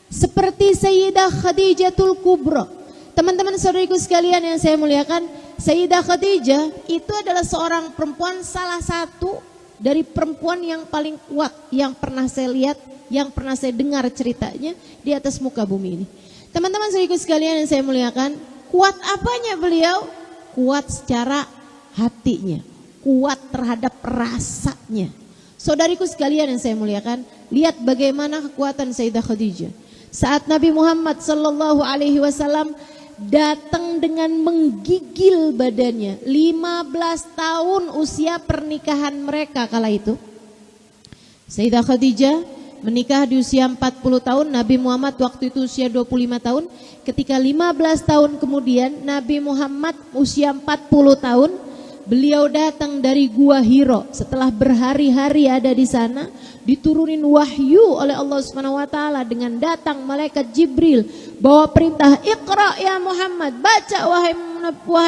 Seperti Sayyidah Khadijatul Kubra. Teman-teman saudariku sekalian yang saya muliakan, Sayyidah Khadijah itu adalah seorang perempuan salah satu dari perempuan yang paling kuat yang pernah saya lihat, yang pernah saya dengar ceritanya di atas muka bumi ini. Teman-teman saudaraku sekalian yang saya muliakan, kuat apanya beliau? Kuat secara hatinya, kuat terhadap rasanya. Saudariku sekalian yang saya muliakan, lihat bagaimana kekuatan Sayyidah Khadijah. Saat Nabi Muhammad sallallahu alaihi wasallam datang dengan menggigil badannya, 15 tahun usia pernikahan mereka kala itu. Sayyidah Khadijah menikah di usia 40 tahun, Nabi Muhammad waktu itu usia 25 tahun. Ketika 15 tahun kemudian Nabi Muhammad usia 40 tahun, beliau datang dari Gua Hiro. Setelah berhari-hari ada di sana, diturunin wahyu oleh Allah Subhanahu wa taala dengan datang malaikat Jibril bawa perintah, Iqra ya Muhammad, baca wahai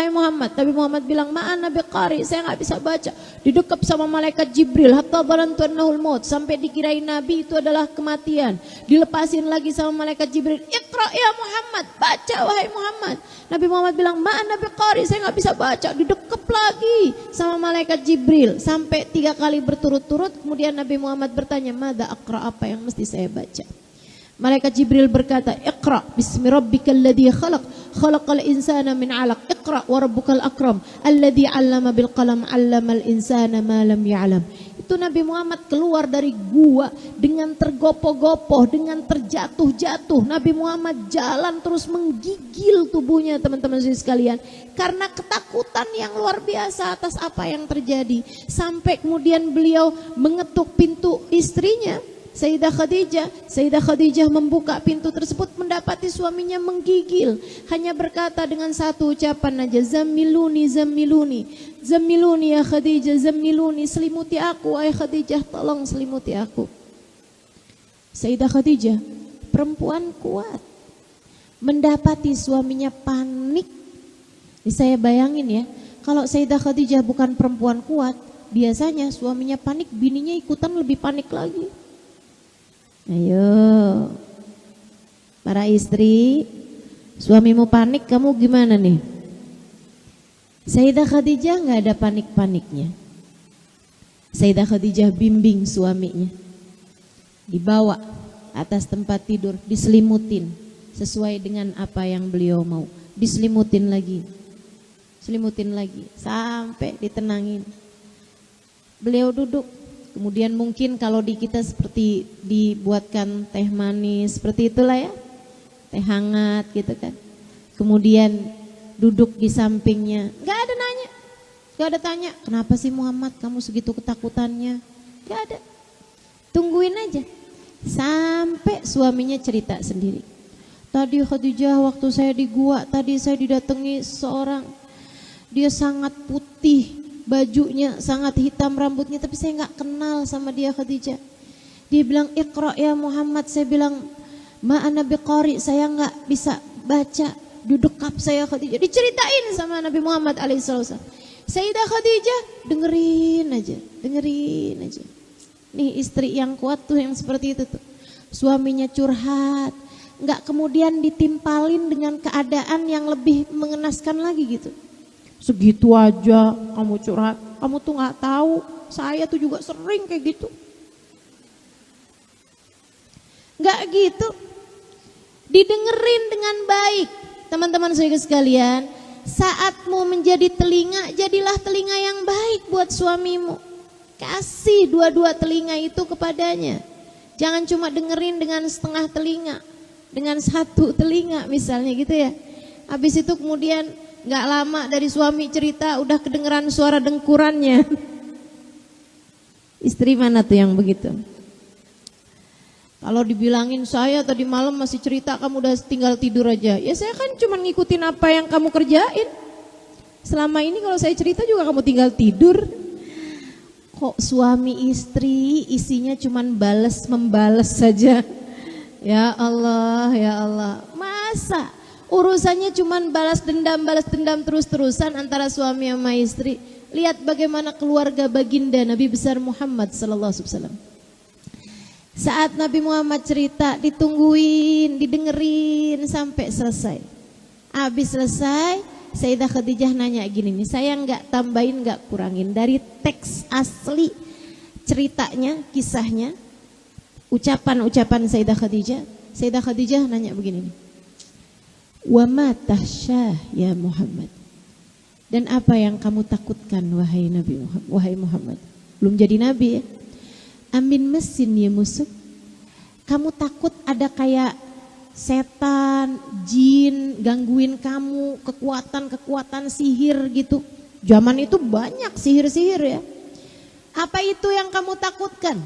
Muhammad. Tapi Muhammad bilang, ma'ana biqari, saya enggak bisa baca. Didekap sama malaikat Jibril, hatta dhanantu annahul maut, sampai dikirain nabi itu adalah kematian. Dilepasin lagi sama malaikat Jibril, Iqra ya Muhammad, baca wahai Muhammad. Nabi Muhammad bilang, ma'ana biqari, saya enggak bisa baca. Didekap lagi sama malaikat Jibril sampai 3 kali berturut-turut. Kemudian Nabi Muhammad bertanya, "Mada aqra, apa yang mesti saya baca?" Malaikat Jibril berkata, "Iqra bismi rabbikal ladzi khalaq, khalaqal insana min 'alaq. Iqra wa rabbukal akram, alladzi 'allama bil qalam, 'allamal insana ma lam ya'lam." Itu Nabi Muhammad keluar dari gua dengan tergopoh-gopoh, dengan terjatuh-jatuh. Nabi Muhammad jalan terus menggigil tubuhnya, teman-teman sekalian, karena ketakutan yang luar biasa atas apa yang terjadi. Sampai kemudian beliau mengetuk pintu istrinya, Sayyidah Khadijah. Sayyidah Khadijah membuka pintu tersebut, mendapati suaminya menggigil. Hanya berkata dengan satu ucapan aja, "Zammiluni, zammiluni, zammiluni ya Khadijah, zammiluni, selimuti aku wahai Khadijah, tolong selimuti aku." Sayyidah Khadijah, perempuan kuat, mendapati suaminya panik. Ini saya bayangin ya, kalau Sayyidah Khadijah bukan perempuan kuat, biasanya suaminya panik, bininya ikutan lebih panik lagi. Ayo, para istri, suamimu panik, kamu gimana nih? Sayyidah Khadijah nggak ada panik-paniknya. Sayyidah Khadijah bimbing suaminya, dibawa atas tempat tidur, diselimutin sesuai dengan apa yang beliau mau, diselimutin lagi, selimutin lagi, sampai ditenangin. Beliau duduk. Kemudian mungkin kalau di kita seperti dibuatkan teh manis, seperti itulah ya, teh hangat gitu kan. Kemudian duduk di sampingnya, gak ada nanya, gak ada tanya, kenapa sih Muhammad kamu segitu ketakutannya, gak ada. Tungguin aja sampai suaminya cerita sendiri. Tadi Khadijah waktu saya di gua, tadi saya didatangi seorang, dia sangat putih, bajunya sangat hitam, rambutnya, tapi saya nggak kenal sama dia Khadijah. Dia bilang, Iqra ya Muhammad. Saya bilang, ma ana biqari, saya nggak bisa baca. Dudekap saya Khadijah, diceritain sama Nabi Muhammad alaihissalam. Sayyidah Khadijah dengerin aja, dengerin aja. Nih istri yang kuat tuh yang seperti itu tuh. Suaminya curhat, nggak kemudian ditimpalin dengan keadaan yang lebih mengenaskan lagi gitu. Segitu aja kamu curhat, kamu tuh nggak tahu, saya tuh juga sering kayak gitu. Nggak gitu, didengerin dengan baik. Teman-teman saudara sekalian, saatmu menjadi telinga, jadilah telinga yang baik buat suamimu. Kasih dua-dua telinga itu kepadanya. Jangan cuma dengerin dengan setengah telinga, dengan satu telinga misalnya gitu ya. Habis itu kemudian gak lama dari suami cerita udah kedengeran suara dengkurannya. Istri mana tuh yang begitu? Kalau dibilangin saya tadi malam masih cerita kamu udah tinggal tidur aja. Ya saya kan cuma ngikutin apa yang kamu kerjain. Selama ini kalau saya cerita juga kamu tinggal tidur. Kok suami istri isinya cuma membalas saja. Ya Allah, ya Allah. Masa urusannya cuma balas dendam terus-terusan antara suami sama istri. Lihat bagaimana keluarga baginda Nabi besar Muhammad sallallahu alaihi wasallam. Saat Nabi Muhammad cerita, ditungguin, didengerin sampai selesai. Habis selesai, Sayyidah Khadijah nanya gini nih, saya nggak tambahin nggak kurangin dari teks asli ceritanya, kisahnya, ucapan-ucapan Sayyidah Khadijah. Sayyidah Khadijah nanya begini nih. Wa ma tahsyah ya Muhammad. Dan apa yang kamu takutkan wahai Nabi Muhammad, wahai Muhammad? Belum jadi nabi ya. Amin mesin ya musuh. Kamu takut ada kayak setan, jin gangguin kamu, kekuatan-kekuatan sihir gitu. Zaman itu banyak sihir-sihir ya. Apa itu yang kamu takutkan?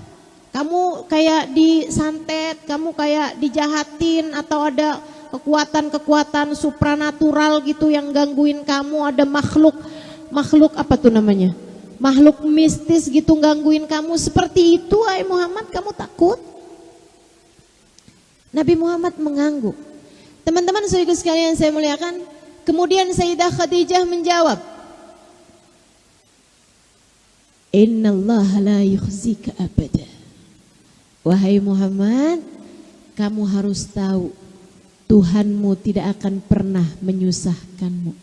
Kamu kayak disantet, kamu kayak dijahatin, atau ada kekuatan-kekuatan supranatural gitu yang gangguin kamu, ada makhluk apa tuh namanya? Makhluk mistis gitu gangguin kamu, seperti itu wahai Muhammad, kamu takut? Nabi Muhammad mengangguk. Teman-teman saudara sekalian saya muliakan, kemudian Sayyidah Khadijah menjawab, Innallaha la yukhzika abada. Wahai Muhammad, kamu harus tahu Tuhanmu tidak akan pernah menyusahkanmu.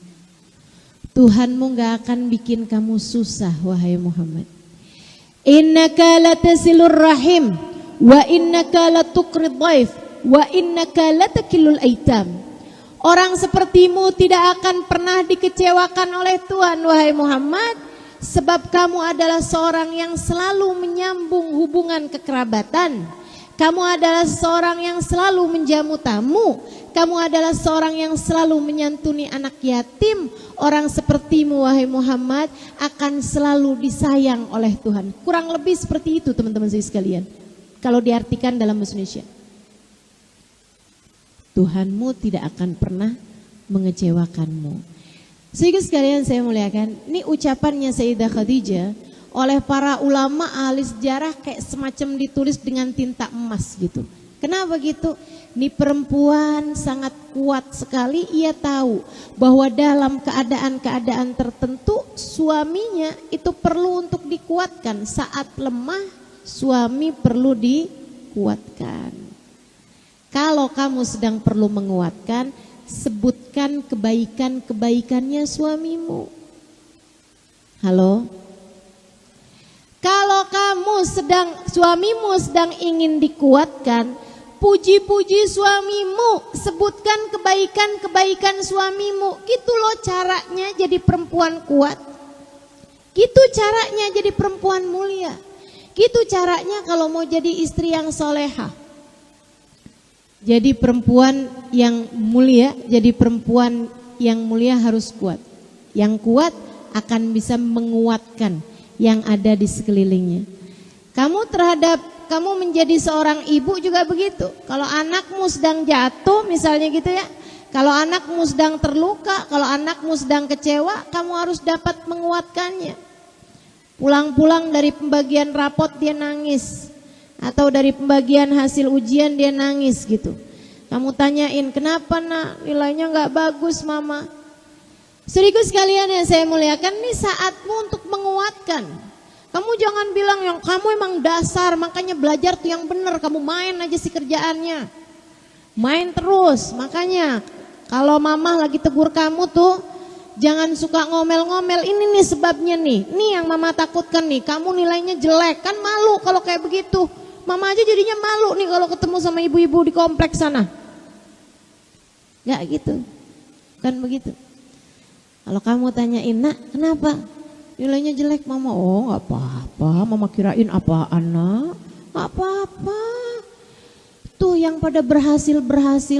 Tuhanmu gak akan bikin kamu susah wahai Muhammad. Innaka latasilur rahim wa innaka latuqrid dhaif wa innaka latakilul aitam. Orang sepertimu tidak akan pernah dikecewakan oleh Tuhan wahai Muhammad, sebab kamu adalah seorang yang selalu menyambung hubungan kekerabatan. Kamu adalah seorang yang selalu menjamu tamu. Kamu adalah seorang yang selalu menyantuni anak yatim. Orang sepertimu wahai Muhammad akan selalu disayang oleh Tuhan. Kurang lebih seperti itu teman-teman sekalian. Kalau diartikan dalam bahasa Indonesia, Tuhanmu tidak akan pernah mengecewakanmu. Sehingga sekalian saya muliakan, ini ucapannya Sayyidah Khadijah oleh para ulama ahli sejarah kayak semacam ditulis dengan tinta emas gitu. Kenapa gitu? Ini perempuan sangat kuat sekali. Ia tahu bahwa dalam keadaan-keadaan tertentu suaminya itu perlu untuk dikuatkan. Saat lemah suami perlu dikuatkan. Kalau kamu sedang perlu menguatkan, sebutkan kebaikan-kebaikannya suamimu. Halo? Kalau suamimu sedang ingin dikuatkan, puji-puji suamimu, sebutkan kebaikan-kebaikan suamimu. Gitu loh caranya jadi perempuan kuat. Gitu caranya jadi perempuan mulia. Gitu caranya kalau mau jadi istri yang solehah. Jadi perempuan yang mulia, jadi perempuan yang mulia harus kuat. Yang kuat akan bisa menguatkan yang ada di sekelilingnya. Kamu menjadi seorang ibu juga begitu. Kalau anakmu sedang jatuh misalnya gitu ya, kalau anakmu sedang terluka, kalau anakmu sedang kecewa, kamu harus dapat menguatkannya. Pulang-pulang dari pembagian rapot dia nangis, atau dari pembagian hasil ujian dia nangis gitu. Kamu tanyain, kenapa nak, nilainya gak bagus mama. Saudaraku sekalian yang saya muliakan, ini saatmu untuk menguatkan. Kamu jangan bilang yang kamu emang dasar, makanya belajar tuh yang benar, kamu main aja sih kerjaannya. Main terus, makanya kalau mama lagi tegur kamu tuh jangan suka ngomel-ngomel, ini nih sebabnya nih. Nih yang mama takutkan nih, kamu nilainya jelek, kan malu kalau kayak begitu. Mama aja jadinya malu nih kalau ketemu sama ibu-ibu di kompleks sana. Gak gitu, kan begitu. Kalau kamu tanyain, nak kenapa nilainya jelek mama? Oh gak apa-apa, mama kirain apaan nak? Gak apa-apa. Tuh yang pada berhasil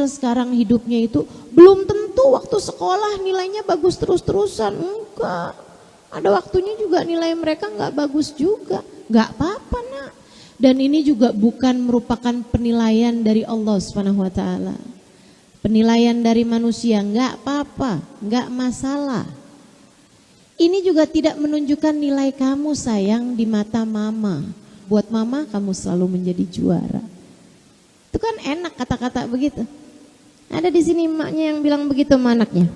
sekarang hidupnya itu belum tentu waktu sekolah nilainya bagus terus-terusan. Enggak, ada waktunya juga nilai mereka gak bagus juga. Gak apa-apa nak. Dan ini juga bukan merupakan penilaian dari Allah SWT. Penilaian dari manusia, enggak apa-apa, enggak masalah. Ini juga tidak menunjukkan nilai kamu sayang di mata mama. Buat mama kamu selalu menjadi juara. Itu kan enak kata-kata begitu. Ada di sini emaknya yang bilang begitu sama anaknya.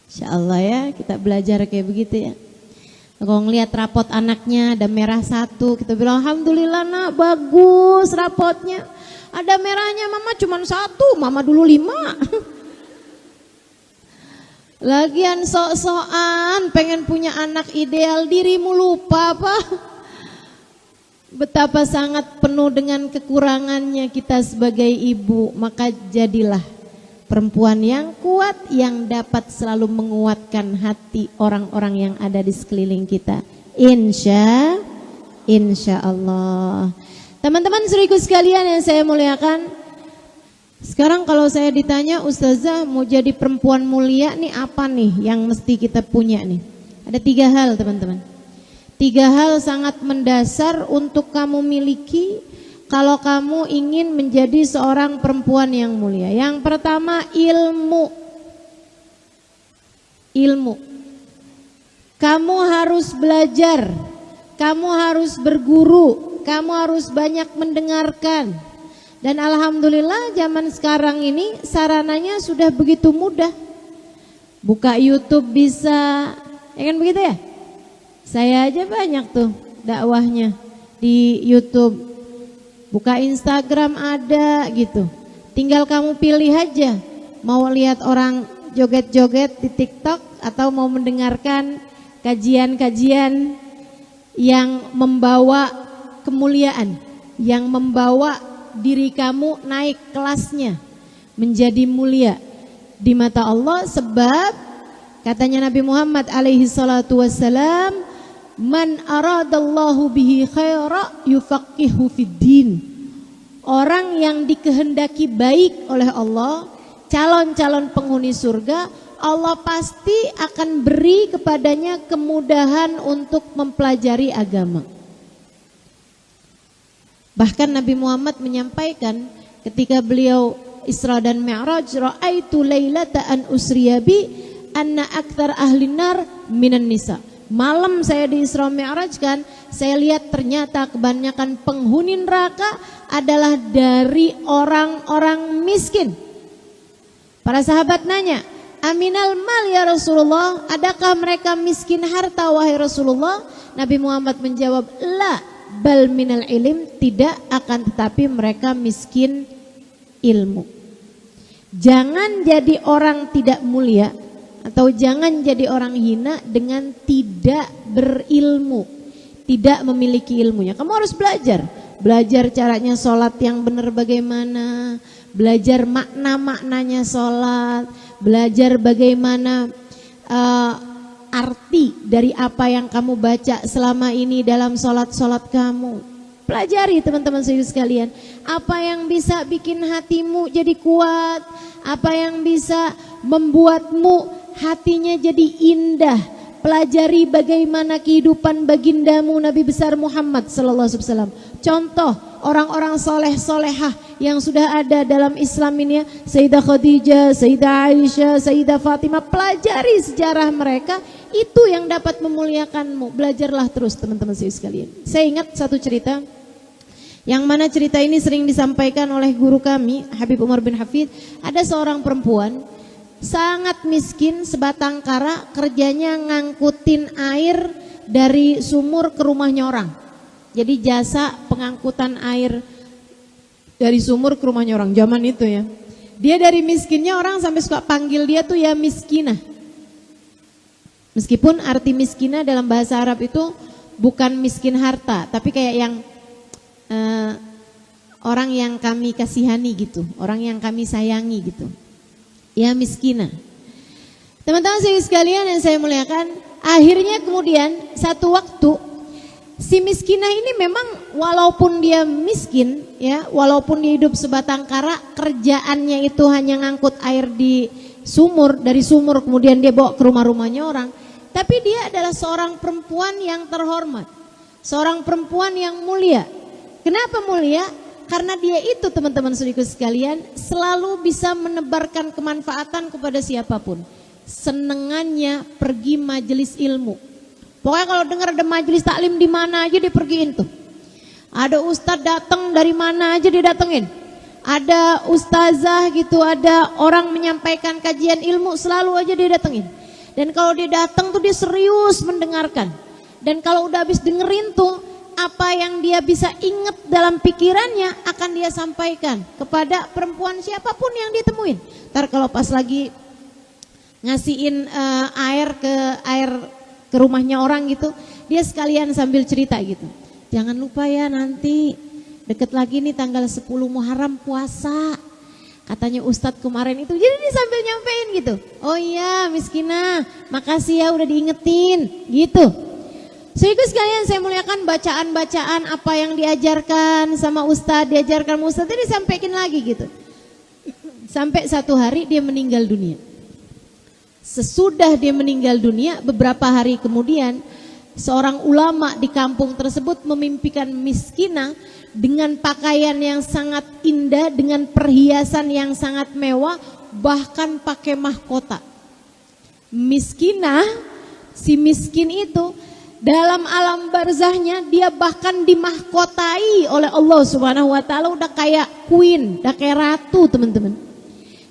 Insya Allah ya kita belajar kayak begitu ya. Kalau ngelihat rapot anaknya ada merah 1, kita bilang alhamdulillah nak bagus rapotnya. Ada merahnya mama cuma 1, mama dulu 5. Lagian sok-sokan pengen punya anak ideal, dirimu lupa apa? Betapa sangat penuh dengan kekurangannya kita sebagai ibu. Maka jadilah perempuan yang kuat, yang dapat selalu menguatkan hati orang-orang yang ada di sekeliling kita. Insya Allah. Teman-teman saudaraku sekalian yang saya muliakan, sekarang kalau saya ditanya, Ustazah mau jadi perempuan mulia nih apa nih yang mesti kita punya nih? Ada 3 hal teman-teman. 3 hal sangat mendasar untuk kamu miliki kalau kamu ingin menjadi seorang perempuan yang mulia. Yang pertama, ilmu. Ilmu. Kamu harus belajar, kamu harus berguru, kamu harus banyak mendengarkan. Dan alhamdulillah zaman sekarang ini sarananya sudah begitu mudah. Buka YouTube bisa, ya kan begitu ya? Saya aja banyak tuh dakwahnya di YouTube. Buka Instagram ada gitu. Tinggal kamu pilih aja. Mau lihat orang joget-joget di TikTok atau mau mendengarkan kajian-kajian yang membawa kemuliaan, yang membawa diri kamu naik kelasnya menjadi mulia di mata Allah. Sebab katanya Nabi Muhammad alaihi salatu wassalam, man aradallahu bihi khaira yufaqihu fiddin. Orang yang dikehendaki baik oleh Allah, calon-calon penghuni surga, Allah pasti akan beri kepadanya kemudahan untuk mempelajari agama. Bahkan Nabi Muhammad menyampaikan ketika beliau Isra dan Mi'raj, ra'aitu lailata an usriya bi anna aktsar ahlin nar minan nisa. Malam saya di Isra Mi'raj kan, saya lihat ternyata kebanyakan penghuni neraka adalah dari orang-orang miskin. Para sahabat nanya, aminal mal ya Rasulullah, adakah mereka miskin harta wahai Rasulullah? Nabi Muhammad menjawab, la bal minal ilim, tidak, akan tetapi mereka miskin ilmu. Jangan jadi orang tidak mulia atau jangan jadi orang hina dengan tidak berilmu, tidak memiliki ilmunya. Kamu harus belajar caranya sholat yang benar bagaimana, belajar makna-maknanya sholat, belajar bagaimana arti dari apa yang kamu baca selama ini dalam sholat-sholat kamu. Pelajari teman-teman sekalian, apa yang bisa bikin hatimu jadi kuat, apa yang bisa membuatmu hatinya jadi indah. Pelajari bagaimana kehidupan bagindamu Nabi besar Muhammad sallallahu alaihi wasallam. Contoh orang-orang soleh-solehah yang sudah ada dalam Islam ini ya, Sayyidah Khadijah, Sayyidah Aisyah, Sayyidah Fatimah. Pelajari sejarah mereka, itu yang dapat memuliakanmu. Belajarlah terus teman-teman sekalian. Saya ingat satu cerita, yang mana cerita ini sering disampaikan oleh guru kami Habib Umar bin Hafid. Ada seorang perempuan sangat miskin, sebatang kara, kerjanya ngangkutin air dari sumur ke rumahnya orang. Jadi jasa pengangkutan air dari sumur ke rumahnya orang zaman itu ya. Dia dari miskinnya orang sampai suka panggil dia tuh ya miskinah. Meskipun arti miskinah dalam bahasa Arab itu bukan miskin harta, tapi kayak yang orang yang kami kasihani gitu, orang yang kami sayangi gitu. Ya miskinah. Teman-teman sekalian yang saya muliakan, akhirnya kemudian satu waktu si miskinah ini memang walaupun dia miskin ya, walaupun dia hidup sebatang kara, kerjaannya itu hanya ngangkut air di sumur, dari sumur kemudian dia bawa ke rumah-rumahnya orang, tapi dia adalah seorang perempuan yang terhormat, seorang perempuan yang mulia. Kenapa mulia? Karena dia itu teman-teman saudaraku sekalian selalu bisa menebarkan kemanfaatan kepada siapapun. Senengannya pergi majelis ilmu. Pokoknya kalau dengar ada majelis taklim di mana aja dia pergiin tuh. Ada ustadz datang dari mana aja dia datengin. Ada ustazah gitu, ada orang menyampaikan kajian ilmu, selalu aja dia datengin. Dan kalau dia datang tuh dia serius mendengarkan. Dan kalau udah habis dengerin tuh, apa yang dia bisa ingat dalam pikirannya akan dia sampaikan kepada perempuan siapapun yang dia temuin. Ntar kalau pas lagi ngasihin air ke rumahnya orang gitu, dia sekalian sambil cerita gitu. Jangan lupa ya nanti deket lagi nih tanggal 10 Muharram puasa. Katanya Ustadz kemarin itu, jadi dia sambil nyampein gitu. Oh iya Miskinah, makasih ya udah diingetin gitu. Sehingga sekalian saya muliakan bacaan-bacaan apa yang diajarkan sama Ustadz, diajarkan Ustadz itu disampaikan lagi gitu. Sampai satu hari dia meninggal dunia. Sesudah dia meninggal dunia, beberapa hari kemudian seorang ulama di kampung tersebut memimpikan Miskinah dengan pakaian yang sangat indah, dengan perhiasan yang sangat mewah, bahkan pakai mahkota. Miskinah, si miskin itu dalam alam barzahnya dia bahkan dimahkotai oleh Allah Subhanahu wa taala, udah kayak queen, udah kayak ratu, teman-teman.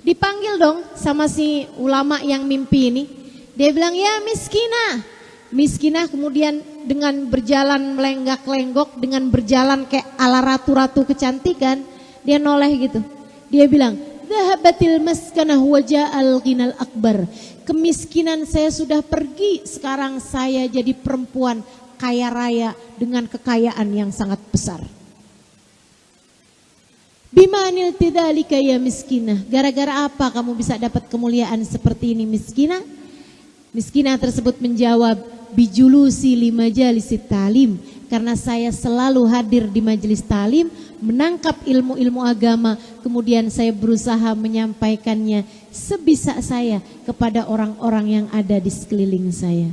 Dipanggil dong sama si ulama yang mimpi ini. Dia bilang, "Ya Miskinah." Miskinah kemudian dengan berjalan melenggak-lenggok, dengan berjalan kayak ala ratu-ratu kecantikan, dia noleh gitu. Dia bilang, "Dhahabatil maskanah wa ja'al ghinal akbar." Kemiskinan saya sudah pergi, sekarang saya jadi perempuan kaya raya dengan kekayaan yang sangat besar. Bimanil tidzalika ya Miskinah? Gara-gara apa kamu bisa dapat kemuliaan seperti ini Miskinah? Miskinah tersebut menjawab, bijulusi li majalisi talim, karena saya selalu hadir di majelis talim, menangkap ilmu-ilmu agama, kemudian saya berusaha menyampaikannya sebisa saya kepada orang-orang yang ada di sekeliling saya.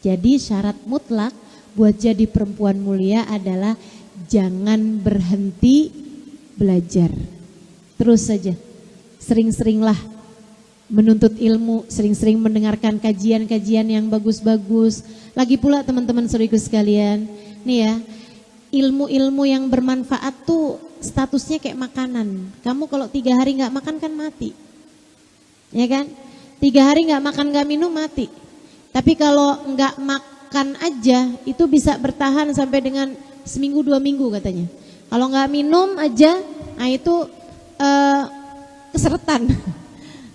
Jadi syarat mutlak buat jadi perempuan mulia adalah jangan berhenti belajar. Terus saja, sering-seringlah menuntut ilmu, sering-sering mendengarkan kajian-kajian yang bagus-bagus. Lagi pula teman-teman saudaraku sekalian, nih ya, ilmu-ilmu yang bermanfaat tuh statusnya kayak makanan. Kamu kalau 3 hari gak makan kan mati, ya kan? 3 hari gak makan gak minum mati. Tapi kalau gak makan aja itu bisa bertahan sampai dengan seminggu 2 minggu katanya. Kalau gak minum aja, nah itu keseretan.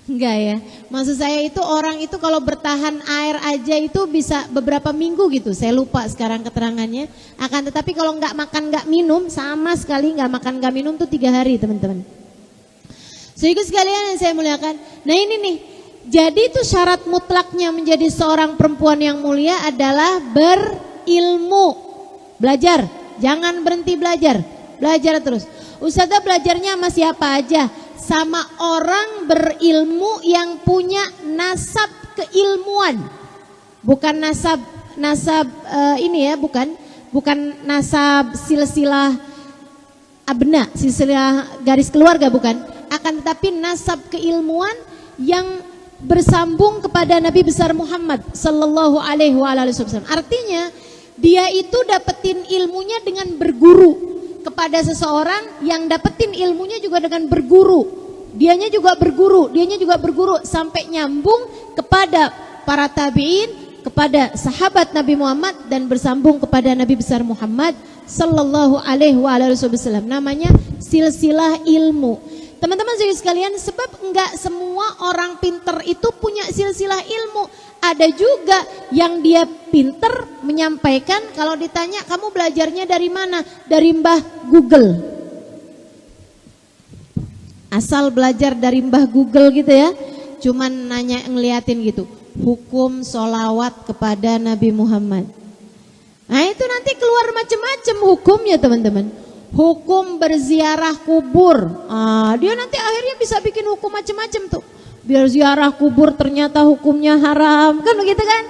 Enggak ya, maksud saya itu orang itu kalau bertahan air aja itu bisa beberapa minggu gitu. Saya lupa sekarang keterangannya. Akan tetapi kalau nggak makan nggak minum, sama sekali nggak makan nggak minum tuh 3 hari teman-teman. Sehingga sekalian yang saya muliakan. Nah ini nih, jadi itu syarat mutlaknya menjadi seorang perempuan yang mulia adalah berilmu, belajar. Jangan berhenti belajar, belajar terus. Ustazah belajarnya sama siapa aja? Sama orang berilmu yang punya nasab keilmuan, bukan nasab ini ya, bukan nasab silsilah abna, silsilah garis keluarga, bukan. Akan tetapi nasab keilmuan yang bersambung kepada Nabi besar Muhammad sallallahu alaihi wasallam. Artinya dia itu dapetin ilmunya dengan berguru kepada seseorang, yang dapetin ilmunya juga dengan berguru. Dianya juga berguru sampai nyambung kepada para tabi'in, kepada sahabat Nabi Muhammad, dan bersambung kepada Nabi besar Muhammad sallallahu alaihi wasallam. Namanya silsilah ilmu. Teman-teman sekalian, sebab enggak semua orang pinter itu punya silsilah ilmu. Ada juga yang dia pinter menyampaikan, kalau ditanya kamu belajarnya dari mana? Dari Mbah Google. Asal belajar dari Mbah Google gitu ya, cuman nanya ngeliatin gitu, hukum sholawat kepada Nabi Muhammad. Nah itu nanti keluar macam-macam hukumnya teman-teman. Hukum berziarah kubur, dia nanti akhirnya bisa bikin hukum macam-macam tuh. Biar ziarah kubur ternyata hukumnya haram, kan begitu kan?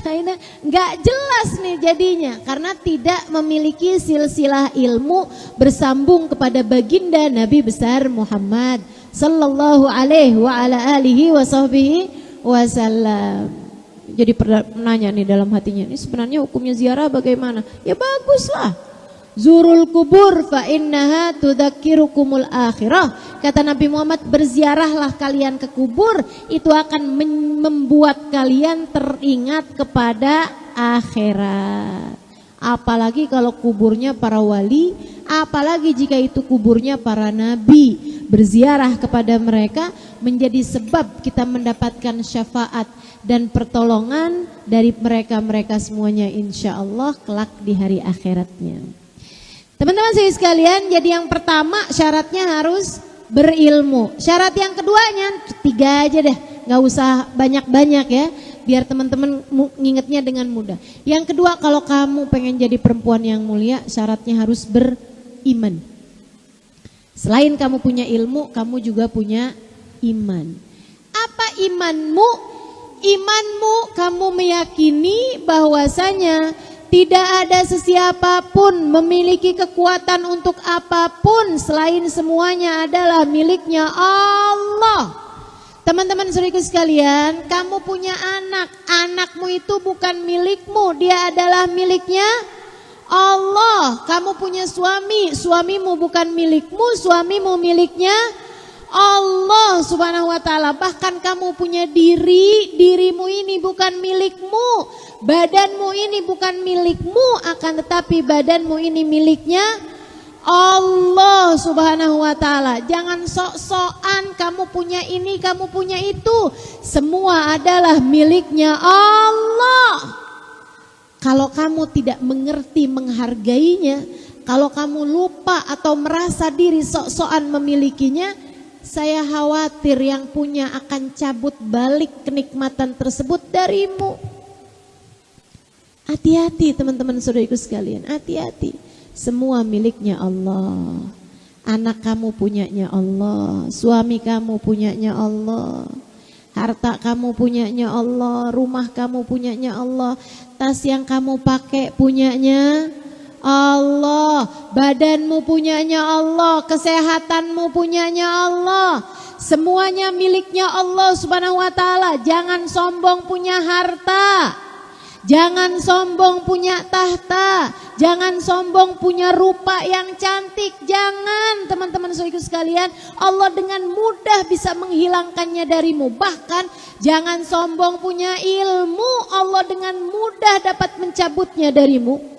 Nah, ini nggak jelas nih jadinya, karena tidak memiliki silsilah ilmu bersambung kepada baginda Nabi besar Muhammad sallallahu alaihi wa ala alihi wasallam. Jadi nanya nih dalam hatinya, ini sebenarnya hukumnya ziarah bagaimana? Ya baguslah. Zurul kubur fa innaha tudzakirukumul akhirah. Kata Nabi Muhammad, berziarahlah kalian ke kubur, itu akan membuat kalian teringat kepada akhirat. Apalagi kalau kuburnya para wali, apalagi jika itu kuburnya para nabi. Berziarah kepada mereka menjadi sebab kita mendapatkan syafaat dan pertolongan dari mereka-mereka semuanya insya Allah kelak di hari akhiratnya. Teman-teman saya sekalian, jadi yang pertama syaratnya harus berilmu. Syarat yang keduanya 3 aja deh, nggak usah banyak-banyak ya, biar teman-teman ngingetnya dengan mudah. Yang kedua, kalau kamu pengen jadi perempuan yang mulia, syaratnya harus beriman. Selain kamu punya ilmu, kamu juga punya iman. Apa imanmu? Imanmu kamu meyakini bahwasanya tidak ada sesiapa pun memiliki kekuatan untuk apapun selain semuanya adalah miliknya Allah. Teman-teman saudaraku sekalian, kamu punya anak, anakmu itu bukan milikmu, dia adalah miliknya Allah. Kamu punya suami, suamimu bukan milikmu, suamimu miliknya Allah subhanahu wa ta'ala. Bahkan kamu punya diri, dirimu ini bukan milikmu, badanmu ini bukan milikmu, akan tetapi badanmu ini miliknya Allah subhanahu wa ta'ala. Jangan sok-sokan kamu punya ini, kamu punya itu. Semua adalah miliknya Allah. Kalau kamu tidak mengerti menghargainya, kalau kamu lupa atau merasa diri sok-sokan memilikinya, saya khawatir yang punya akan cabut balik kenikmatan tersebut darimu. Hati-hati teman-teman saudariku sekalian, hati-hati. Semua miliknya Allah. Anak kamu punyanya Allah, suami kamu punyanya Allah, harta kamu punyanya Allah, rumah kamu punyanya Allah, tas yang kamu pakai punyanya Allah, badanmu punyanya Allah, kesehatanmu punyanya Allah. Semuanya miliknya Allah subhanahu wa ta'ala. Jangan sombong punya harta, jangan sombong punya tahta, jangan sombong punya rupa yang cantik. Jangan teman-teman saudaraku sekalian, Allah dengan mudah bisa menghilangkannya darimu. Bahkan jangan sombong punya ilmu, Allah dengan mudah dapat mencabutnya darimu.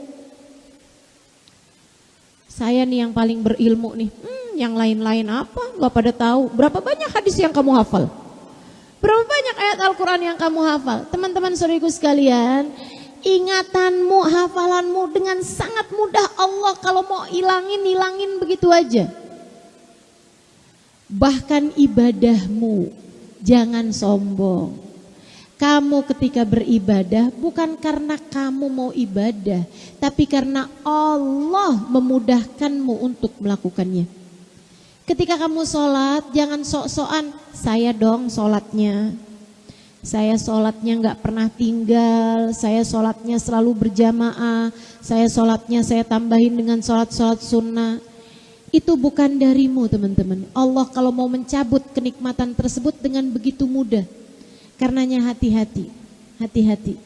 Saya nih yang paling berilmu nih, yang lain-lain apa? Gak pada tahu. Berapa banyak hadis yang kamu hafal? Berapa banyak ayat Al-Quran yang kamu hafal? Teman-teman saudariku sekalian, ingatanmu, hafalanmu dengan sangat mudah Allah kalau mau hilangin begitu aja. Bahkan ibadahmu, jangan sombong. Kamu ketika beribadah bukan karena kamu mau ibadah, tapi karena Allah memudahkanmu untuk melakukannya. Ketika kamu sholat, jangan sok-sokan, saya dong sholatnya, saya sholatnya gak pernah tinggal, saya sholatnya selalu berjamaah, saya sholatnya saya tambahin dengan sholat-sholat sunnah. Itu bukan darimu teman-teman. Allah kalau mau mencabut kenikmatan tersebut dengan begitu mudah. Karenanya hati-hati, hati-hati.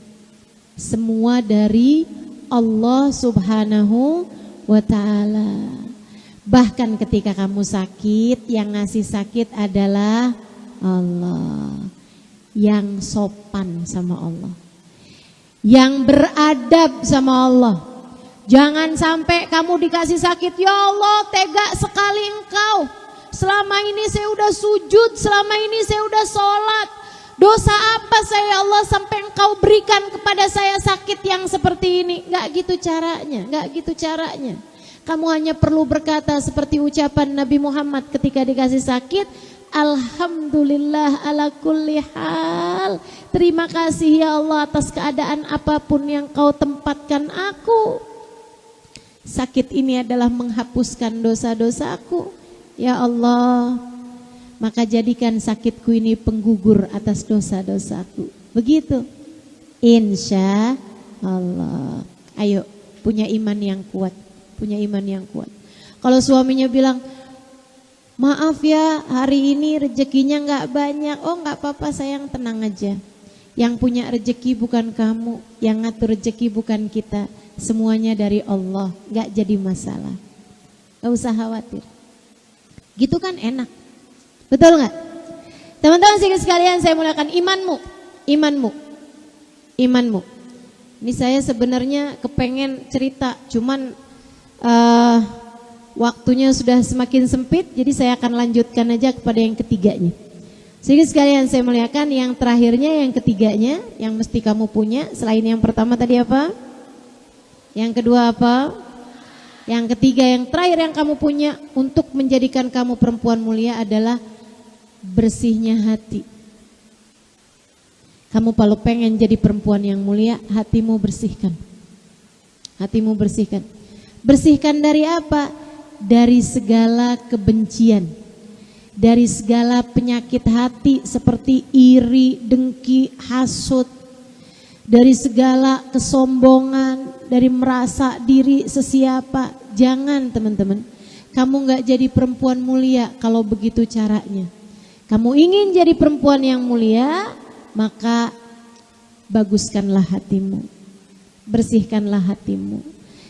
Semua dari Allah subhanahu wa ta'ala. Bahkan ketika kamu sakit, yang ngasih sakit adalah Allah. Yang sopan sama Allah, yang beradab sama Allah. Jangan sampai kamu dikasih sakit, ya Allah tega sekali engkau. Selama ini saya udah sujud, selama ini saya udah sholat. Dosa apa saya ya Allah sampai engkau berikan kepada saya sakit yang seperti ini? Gak gitu caranya, gak gitu caranya. Kamu hanya perlu berkata seperti ucapan Nabi Muhammad ketika dikasih sakit, alhamdulillah ala kulli hal. Terima kasih ya Allah atas keadaan apapun yang kau tempatkan aku. Sakit ini adalah menghapuskan dosa-dosaku. Ya Allah, maka jadikan sakitku ini penggugur atas dosa-dosaku. Begitu. Insya Allah. Ayo, punya iman yang kuat. Punya iman yang kuat. Kalau suaminya bilang, maaf ya hari ini rezekinya gak banyak. Oh gak apa-apa sayang, tenang aja. Yang punya rezeki bukan kamu, yang ngatur rezeki bukan kita. Semuanya dari Allah, gak jadi masalah. Gak usah khawatir. Gitu kan enak. Betul gak? Teman-teman sekalian, saya mulakan imanmu. Imanmu. Imanmu. Ini saya sebenarnya kepengen cerita, cuman waktunya sudah semakin sempit, jadi saya akan lanjutkan aja kepada yang ketiganya. Sehingga sekalian saya muliakan, yang terakhirnya, yang ketiganya, yang mesti kamu punya selain yang pertama tadi apa? Yang kedua apa? Yang ketiga, yang terakhir yang kamu punya untuk menjadikan kamu perempuan mulia adalah bersihnya hati. Kamu kalau pengen jadi perempuan yang mulia, hatimu bersihkan. Hatimu bersihkan. Bersihkan dari apa? Dari segala kebencian, dari segala penyakit hati seperti iri, dengki, hasut, dari segala kesombongan, dari merasa diri sesiapa. Jangan teman-teman, kamu gak jadi perempuan mulia kalau begitu caranya. Kamu ingin jadi perempuan yang mulia, maka baguskanlah hatimu, bersihkanlah hatimu.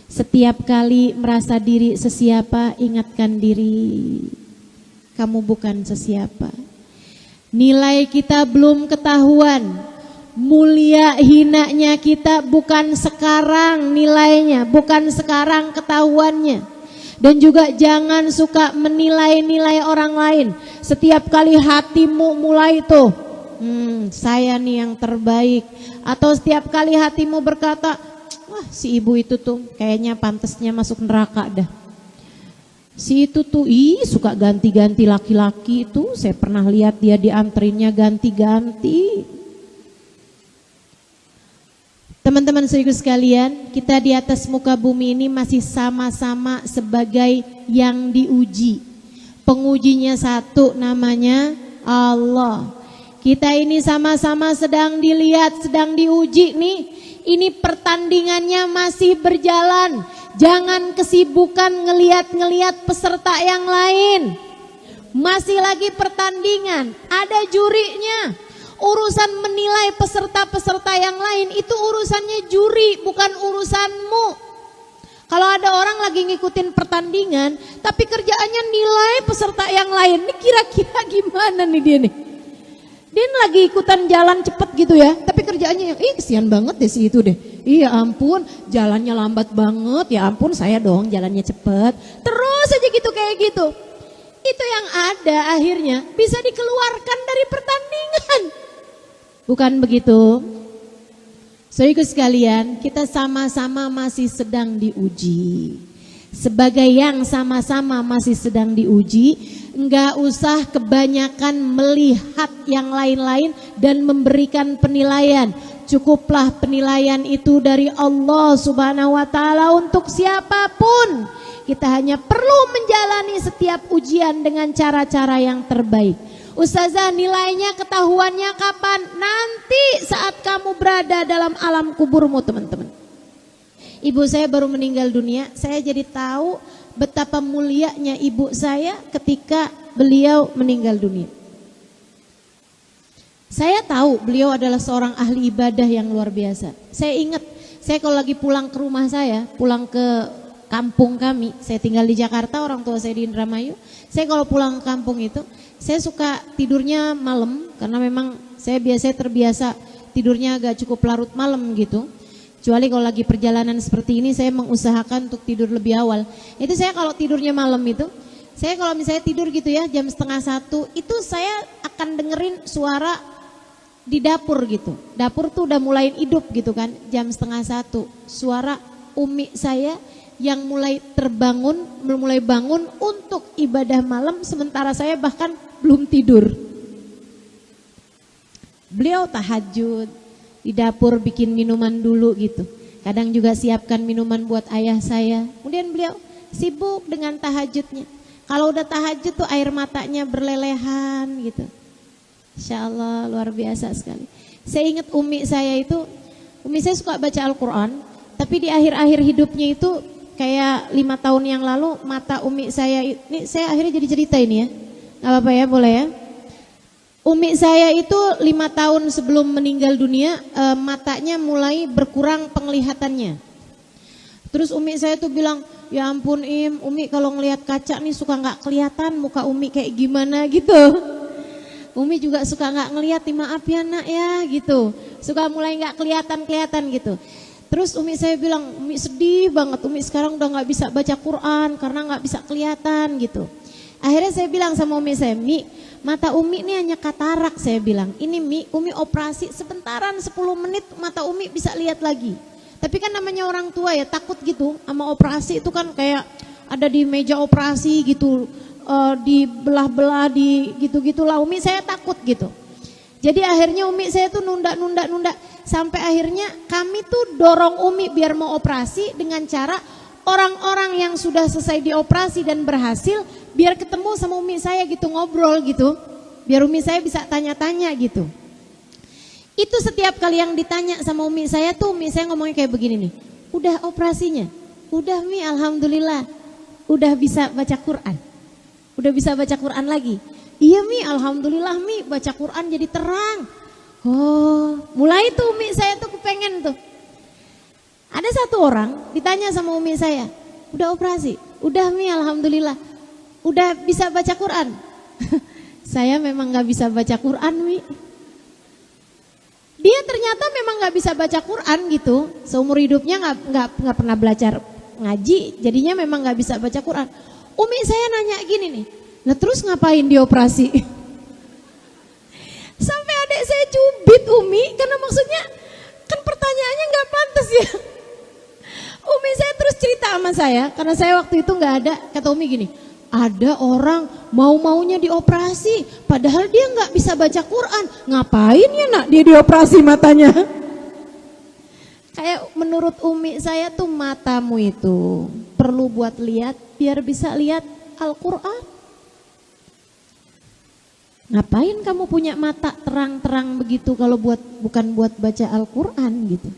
Setiap kali merasa diri sesiapa, ingatkan diri, kamu bukan sesiapa. Nilai kita belum ketahuan, mulia hinanya kita bukan sekarang nilainya, bukan sekarang ketahuannya. Dan juga jangan suka menilai-nilai orang lain. Setiap kali hatimu mulai tuh, saya nih yang terbaik. Atau setiap kali hatimu berkata, wah si ibu itu tuh kayaknya pantasnya masuk neraka dah. Si itu tuh suka ganti-ganti laki-laki itu, saya pernah lihat dia dianterinnya ganti-ganti. Teman-teman saudaraku sekalian, kita di atas muka bumi ini masih sama-sama sebagai yang diuji. Pengujinya satu, namanya Allah. Kita ini sama-sama sedang dilihat, sedang diuji nih. Ini pertandingannya masih berjalan. Jangan kesibukan ngeliat-ngeliat peserta yang lain. Masih lagi pertandingan, ada jurinya. Urusan menilai peserta-peserta yang lain itu urusannya juri, bukan urusanmu. Kalau ada orang lagi ngikutin pertandingan, tapi kerjaannya nilai peserta yang lain, ini kira-kira gimana nih dia nih? Dia lagi ikutan jalan cepet gitu ya, tapi kerjaannya yang, kesian banget deh si itu deh. Iya ampun, jalannya lambat banget, ya ampun saya dong jalannya cepet. Terus aja gitu kayak gitu. Itu yang ada akhirnya bisa dikeluarkan dari pertandingan. Bukan begitu? Saudaraku sekalian, kita sama-sama masih sedang diuji. Sebagai yang sama-sama masih sedang diuji, enggak usah kebanyakan melihat yang lain-lain dan memberikan penilaian. Cukuplah penilaian itu dari Allah Subhanahu wa taala untuk siapapun. Kita hanya perlu menjalani setiap ujian dengan cara-cara yang terbaik. Ustazah, nilainya ketahuannya kapan? Nanti saat kamu berada dalam alam kuburmu teman-teman. Ibu saya baru meninggal dunia, saya jadi tahu betapa mulianya ibu saya ketika beliau meninggal dunia. Saya tahu beliau adalah seorang ahli ibadah yang luar biasa. Saya ingat, saya kalau lagi pulang ke rumah saya, pulang ke kampung kami, saya tinggal di Jakarta, orang tua saya di Indramayu. Saya kalau pulang ke kampung itu, saya suka tidurnya malam karena memang saya biasanya terbiasa tidurnya agak cukup larut malam gitu. Kecuali kalau lagi perjalanan seperti ini saya mengusahakan untuk tidur lebih awal. Itu saya kalau tidurnya malam itu, saya kalau misalnya tidur gitu ya jam 12:30 itu saya akan dengerin suara di dapur gitu. Dapur tuh udah mulai hidup gitu kan, jam 12:30 suara umi saya yang mulai mulai bangun untuk ibadah malam sementara saya bahkan belum tidur. Beliau tahajud di dapur bikin minuman dulu gitu. Kadang juga siapkan minuman buat ayah saya. Kemudian beliau sibuk dengan tahajudnya. Kalau udah tahajud tuh air matanya berlelehan gitu. Insya Allah luar biasa sekali. Saya ingat umi saya suka baca Al-Quran. Tapi di akhir-akhir hidupnya itu kayak 5 tahun yang lalu mata umi saya, ini saya akhirnya jadi cerita ini ya. Gak apa-apa ya, boleh ya. Umi saya itu 5 tahun sebelum meninggal dunia matanya mulai berkurang penglihatannya. Terus umi saya tuh bilang, ya ampun Im, umi kalau ngelihat kaca nih suka gak kelihatan muka umi kayak gimana gitu. Umi juga suka gak ngelihat, maaf ya nak ya gitu. Suka mulai gak kelihatan gitu. Terus umi saya bilang, umi sedih banget, umi sekarang udah gak bisa baca Quran karena gak bisa kelihatan gitu. Akhirnya saya bilang sama umi saya, Mi, mata Umi ini hanya katarak, saya bilang. Ini Mi, Umi operasi sebentaran 10 menit mata Umi bisa lihat lagi. Tapi kan namanya orang tua ya takut gitu sama operasi itu kan kayak ada di meja operasi gitu, dibelah-belah, di gitu-gitu lah. Umi saya takut gitu. Jadi akhirnya Umi saya tuh nunda. Sampai akhirnya kami tuh dorong Umi biar mau operasi dengan cara orang-orang yang sudah selesai dioperasi dan berhasil biar ketemu sama Umi saya gitu, ngobrol gitu. Biar Umi saya bisa tanya-tanya gitu. Itu setiap kali yang ditanya sama Umi saya tuh Umi saya ngomongnya kayak begini nih. Udah operasinya? Udah Mi, alhamdulillah. Udah bisa baca Quran? Udah bisa baca Quran lagi? Iya Mi, alhamdulillah Mi, baca Quran jadi terang. Oh, mulai tuh Umi saya tuh kepengen tuh. Ada satu orang ditanya sama Umi saya, udah operasi? Udah Mi, alhamdulillah. Udah bisa baca Quran? Saya memang gak bisa baca Quran Mi. Dia ternyata memang gak bisa baca Quran gitu. Seumur hidupnya gak pernah belajar ngaji, jadinya memang gak bisa baca Quran. Umi saya nanya gini nih, nah terus ngapain dioperasi? Sampai adik saya cubit Umi, karena maksudnya kan pertanyaannya gak pantas ya. Umi saya terus cerita sama saya, karena saya waktu itu gak ada. Kata Umi gini, ada orang mau-maunya dioperasi padahal dia nggak bisa baca Quran. Ngapain ya nak dia dioperasi matanya? Kayak menurut Umi saya tuh matamu itu perlu buat lihat biar bisa lihat Al-Quran. Ngapain kamu punya mata terang-terang begitu kalau bukan buat baca Al-Quran gitu.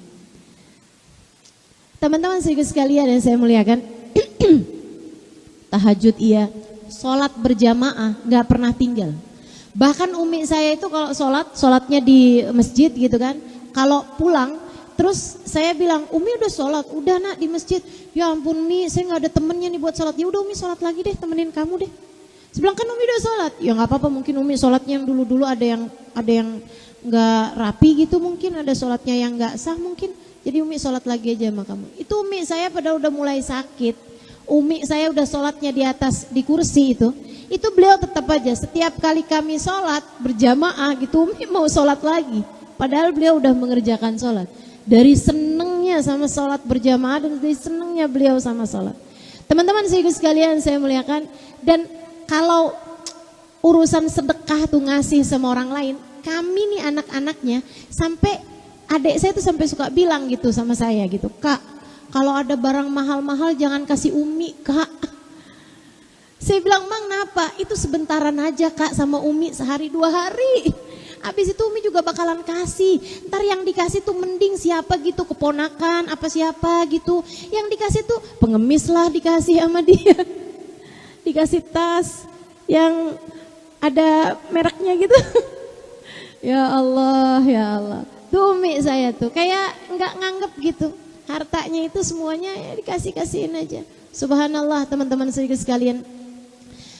Teman-teman sekalian yang saya muliakan, tahajud iya, sholat berjamaah gak pernah tinggal. Bahkan Umi saya itu kalau sholatnya di masjid gitu kan, kalau pulang terus saya bilang, Umi udah sholat? Udah nak di masjid. Ya ampun Mi, saya gak ada temennya nih buat sholat. Ya udah Umi sholat lagi deh, temenin kamu deh. Sebilang kan Umi udah sholat. Ya gak apa-apa, mungkin Umi sholatnya yang dulu-dulu ada yang gak rapi gitu, mungkin ada sholatnya yang gak sah mungkin. Jadi Umi sholat lagi aja sama kamu. Itu Umi saya padahal udah mulai sakit. Umi saya udah sholatnya di kursi itu beliau tetap aja setiap kali kami sholat berjamaah gitu Umi mau sholat lagi. Padahal beliau udah mengerjakan sholat. Dari senengnya sama sholat berjamaah dan dari senengnya beliau sama sholat. Teman-teman sekalian saya muliakan, dan kalau urusan sedekah tuh ngasih sama orang lain, kami nih anak-anaknya sampai adik saya tuh sampai suka bilang gitu sama saya gitu, Kak, kalau ada barang mahal-mahal jangan kasih Umi Kak. Saya bilang, Mang kenapa? Itu sebentaran aja Kak sama Umi, sehari 2 hari. Habis itu Umi juga bakalan kasih. Ntar yang dikasih tuh mending siapa gitu, keponakan apa siapa gitu. Yang dikasih tuh pengemis lah dikasih sama dia. Dikasih tas yang ada mereknya gitu. Ya Allah, ya Allah. Tuh Umi saya tuh kayak nggak nganggep gitu. Hartanya itu semuanya ya dikasih-kasihin aja. Subhanallah teman-teman sekalian.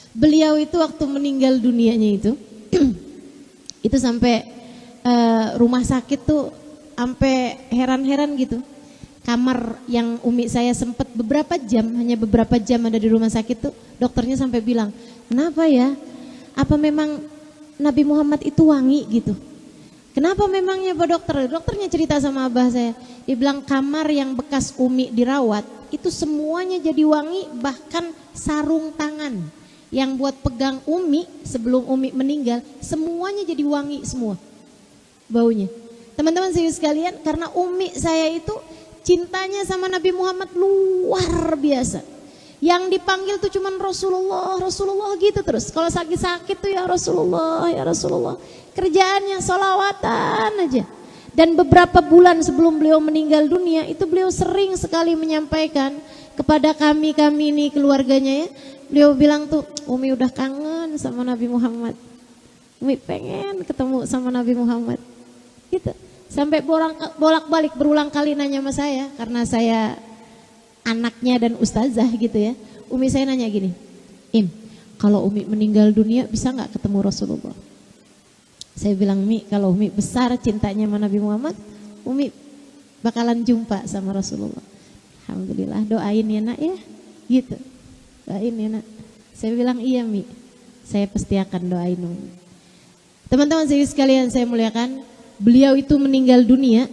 Beliau itu waktu meninggal dunianya itu sampai rumah sakit tuh sampai heran-heran gitu. Kamar yang Umi saya sempat hanya beberapa jam ada di rumah sakit tuh, dokternya sampai bilang, kenapa ya? Apa memang Nabi Muhammad itu wangi gitu? Kenapa memangnya Pak Dokter? Dokternya cerita sama abah saya. Dia bilang kamar yang bekas Umi dirawat itu semuanya jadi wangi, bahkan sarung tangan yang buat pegang Umi sebelum Umi meninggal semuanya jadi wangi semua baunya. Teman-teman sekalian, karena Umi saya itu cintanya sama Nabi Muhammad luar biasa. Yang dipanggil tuh cuman Rasulullah, Rasulullah gitu terus. Kalau sakit-sakit tuh ya Rasulullah, ya Rasulullah. Kerjaannya sholawatan aja. Dan beberapa bulan sebelum beliau meninggal dunia itu beliau sering sekali menyampaikan kepada kami ini keluarganya ya. Beliau bilang tuh, Umi udah kangen sama Nabi Muhammad. Umi pengen ketemu sama Nabi Muhammad. Gitu. Sampai bolak-balik berulang kali nanya sama saya karena saya anaknya dan ustazah gitu ya. Umi saya nanya gini, Im, kalau Umi meninggal dunia bisa gak ketemu Rasulullah? Saya bilang, Mi, kalau Umi besar cintanya sama Nabi Muhammad, Umi bakalan jumpa sama Rasulullah. Alhamdulillah, doain ya nak ya, gitu. Doain ya nak. Saya bilang, iya Mi, saya pasti akan doain Umi. Teman-teman sekalian saya muliakan, beliau itu meninggal dunia.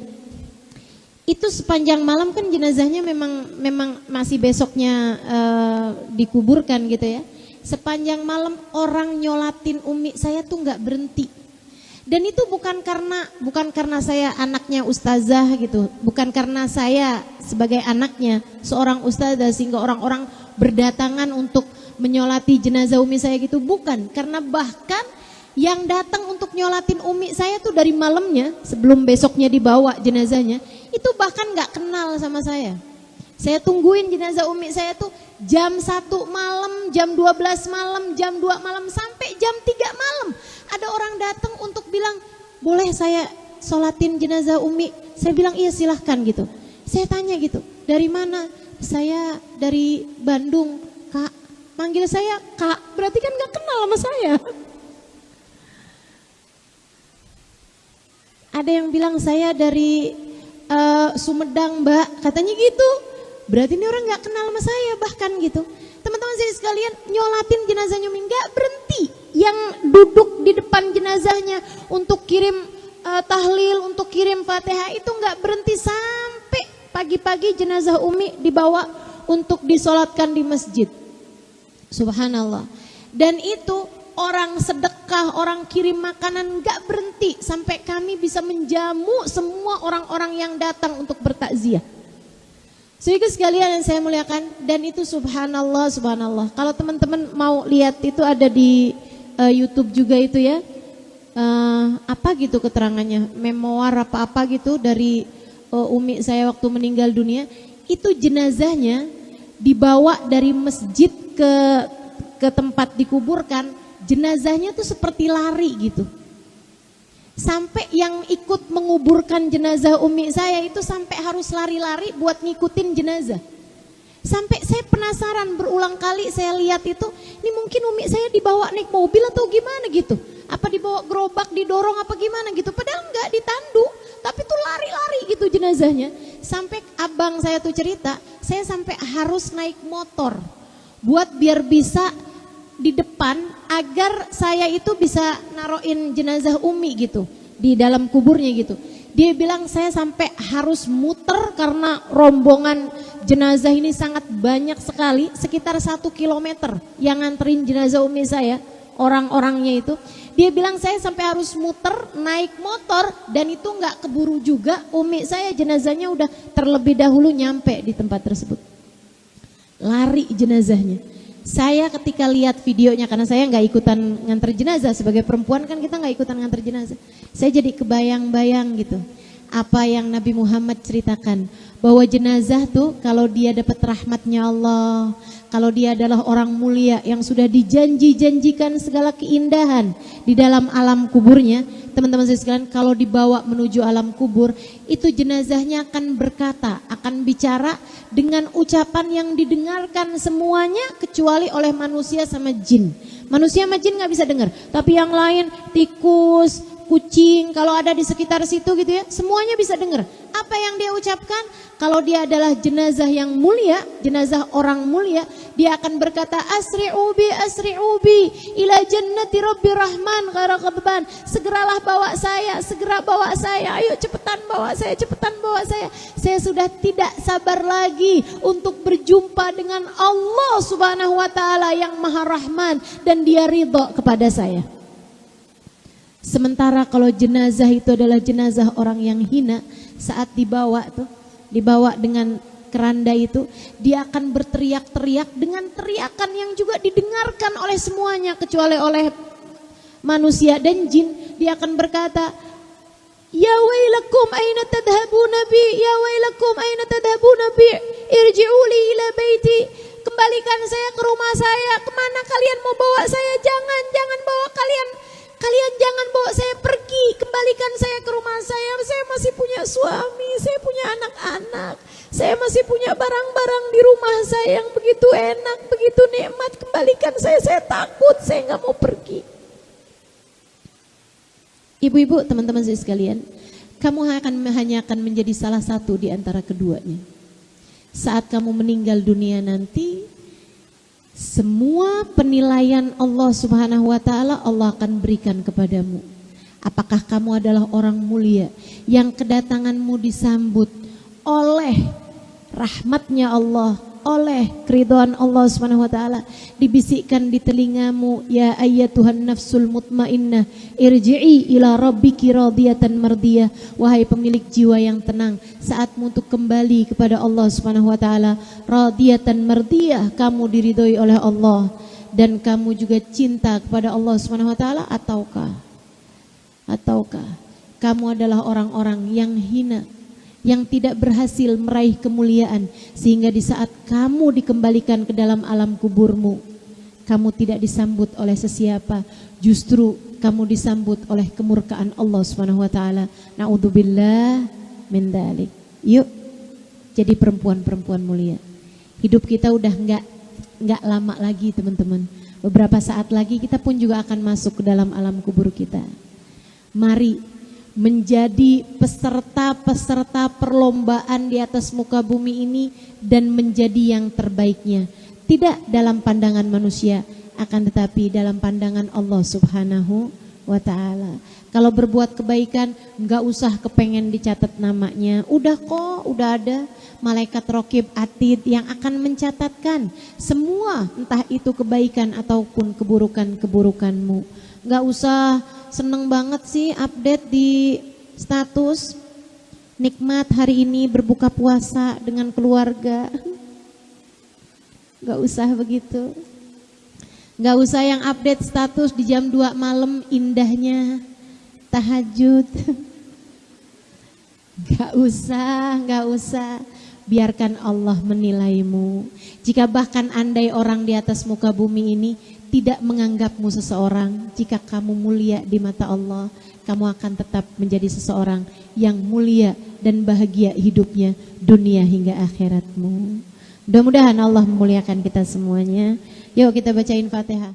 Itu sepanjang malam kan jenazahnya memang masih besoknya dikuburkan gitu ya. Sepanjang malam orang nyolatin umi saya tuh nggak berhenti. Dan itu bukan karena saya anaknya ustazah gitu, bukan karena saya sebagai anaknya seorang ustazah sehingga orang-orang berdatangan untuk menyolati jenazah umi saya gitu, bukan. Karena bahkan yang datang untuk nyolatin umi saya tuh dari malamnya sebelum besoknya dibawa jenazahnya, itu bahkan nggak kenal sama saya. Saya tungguin jenazah umi saya tuh jam 1 malam, jam 12 malam, jam 2 malam sampai jam 3 malam. Ada orang datang untuk bilang, boleh saya sholatin jenazah umi? Saya bilang iya silahkan gitu. Saya tanya gitu, dari mana? Saya dari Bandung. Kak, manggil saya kak, berarti kan gak kenal sama saya. Ada yang bilang saya dari Sumedang mbak, katanya gitu. Berarti ini orang gak kenal sama saya bahkan gitu. Teman-teman saya sekalian, nyolatin jenazahnya umi gak berhenti. Yang duduk di depan jenazahnya untuk kirim tahlil, untuk kirim fatihah itu gak berhenti sampai pagi-pagi jenazah umi dibawa untuk disolatkan di masjid. Subhanallah. Dan itu orang sedekah, orang kirim makanan gak berhenti sampai kami bisa menjamu semua orang-orang yang datang untuk bertakziah. Sehingga sekalian yang saya muliakan, dan itu subhanallah, subhanallah. Kalau teman-teman mau lihat itu ada di YouTube juga itu ya, apa gitu keterangannya, memoir apa-apa gitu dari umi saya waktu meninggal dunia. Itu jenazahnya dibawa dari masjid ke tempat dikuburkan, jenazahnya tuh seperti lari gitu. Sampai yang ikut menguburkan jenazah umi saya itu sampai harus lari-lari buat ngikutin jenazah. Sampai saya penasaran, berulang kali saya lihat itu, ini mungkin umi saya dibawa naik mobil atau gimana gitu. Apa dibawa gerobak, didorong apa gimana gitu. Padahal enggak ditandu, tapi tuh lari-lari gitu jenazahnya. Sampai abang saya tuh cerita, saya sampai harus naik motor buat biar bisa di depan agar saya itu bisa naroin jenazah umi gitu di dalam kuburnya gitu. Dia bilang saya sampai harus muter karena rombongan jenazah ini sangat banyak sekali, sekitar 1 kilometer yang nganterin jenazah umi saya, orang-orangnya itu. Dia bilang saya sampai harus muter naik motor dan itu nggak keburu juga, umi saya jenazahnya udah terlebih dahulu nyampe di tempat tersebut. Lari jenazahnya. Saya ketika lihat videonya, karena saya nggak ikutan nganter jenazah, sebagai perempuan kan kita nggak ikutan nganter jenazah. Saya jadi kebayang-bayang gitu, apa yang Nabi Muhammad ceritakan, bahwa jenazah tuh kalau dia dapat rahmatnya Allah, kalau dia adalah orang mulia yang sudah dijanjikan segala keindahan di dalam alam kuburnya, teman-teman saya sekalian, kalau dibawa menuju alam kubur, itu jenazahnya akan berkata, akan bicara dengan ucapan yang didengarkan semuanya kecuali oleh manusia sama jin. Manusia sama jin gak bisa dengar, tapi yang lain, tikus, kucing, kalau ada di sekitar situ gitu ya, semuanya bisa dengar. Apa yang dia ucapkan? Kalau dia adalah jenazah yang mulia, jenazah orang mulia, dia akan berkata, asri'u bi ila jannati rabbi rahman gharaqaban. Segeralah bawa saya, segera bawa saya, ayo cepetan bawa saya, cepetan bawa saya. Saya sudah tidak sabar lagi untuk berjumpa dengan Allah Subhanahu wa taala yang Maha Rahman dan dia ridha kepada saya. Sementara kalau jenazah itu adalah jenazah orang yang hina, saat dibawa dengan keranda itu, dia akan berteriak-teriak dengan teriakan yang juga didengarkan oleh semuanya kecuali oleh manusia dan jin. Dia akan berkata, ya wailakum aina tadhabuna bi, ya wailakum aina tadhabuna bi, irji'u li ila baiti. Kembalikan saya ke rumah saya. Kemana kalian mau bawa saya? Jangan bawa kalian jangan bawa saya pergi, kembalikan saya ke rumah saya masih punya suami, saya punya anak-anak, saya masih punya barang-barang di rumah saya yang begitu enak, begitu nikmat, kembalikan saya takut, saya gak mau pergi. Ibu-ibu, teman-teman saya sekalian, kamu hanya akan menjadi salah satu di antara keduanya. Saat kamu meninggal dunia nanti, semua penilaian Allah Subhanahu wa taala Allah akan berikan kepadamu. Apakah kamu adalah orang mulia yang kedatanganmu disambut oleh rahmatnya Allah, oleh keridhaan Allah Subhanahu wa taala? Dibisikkan di telingamu, ya ayyatuhan nafsul mutmainnah, irji'i ila rabbiki radiyatan mardiyah. Wahai pemilik jiwa yang tenang, saatmu untuk kembali kepada Allah Subhanahu wa taala. Radiyatan mardiyah, kamu diridhoi oleh Allah dan kamu juga cinta kepada Allah Subhanahu wa taala. Ataukah kamu adalah orang-orang yang hina, yang tidak berhasil meraih kemuliaan, sehingga di saat kamu dikembalikan ke dalam alam kuburmu, kamu tidak disambut oleh sesiapa, justru kamu disambut oleh kemurkaan Allah Subhanahu wa taala. Naudzubillah min dzalik. Yuk jadi perempuan-perempuan mulia. Hidup kita udah enggak lama lagi, teman-teman. Beberapa saat lagi kita pun juga akan masuk ke dalam alam kubur kita. Mari menjadi peserta-peserta perlombaan di atas muka bumi ini dan menjadi yang terbaiknya. Tidak dalam pandangan manusia, akan tetapi dalam pandangan Allah Subhanahu wa ta'ala. Kalau berbuat kebaikan, enggak usah kepengen dicatat namanya. Udah kok, udah ada malaikat raqib atid yang akan mencatatkan semua, entah itu kebaikan ataupun keburukan-keburukanmu. Enggak usah seneng banget sih update di status nikmat hari ini berbuka puasa dengan keluarga. Gak usah begitu. Gak usah yang update status di jam 2 malam indahnya tahajud. Gak usah. Biarkan Allah menilaimu. Jika bahkan andai orang di atas muka bumi ini tidak menganggapmu seseorang, jika kamu mulia di mata Allah, kamu akan tetap menjadi seseorang yang mulia dan bahagia hidupnya dunia hingga akhiratmu. Mudah-mudahan Allah memuliakan kita semuanya. Yuk kita bacain Fatihah.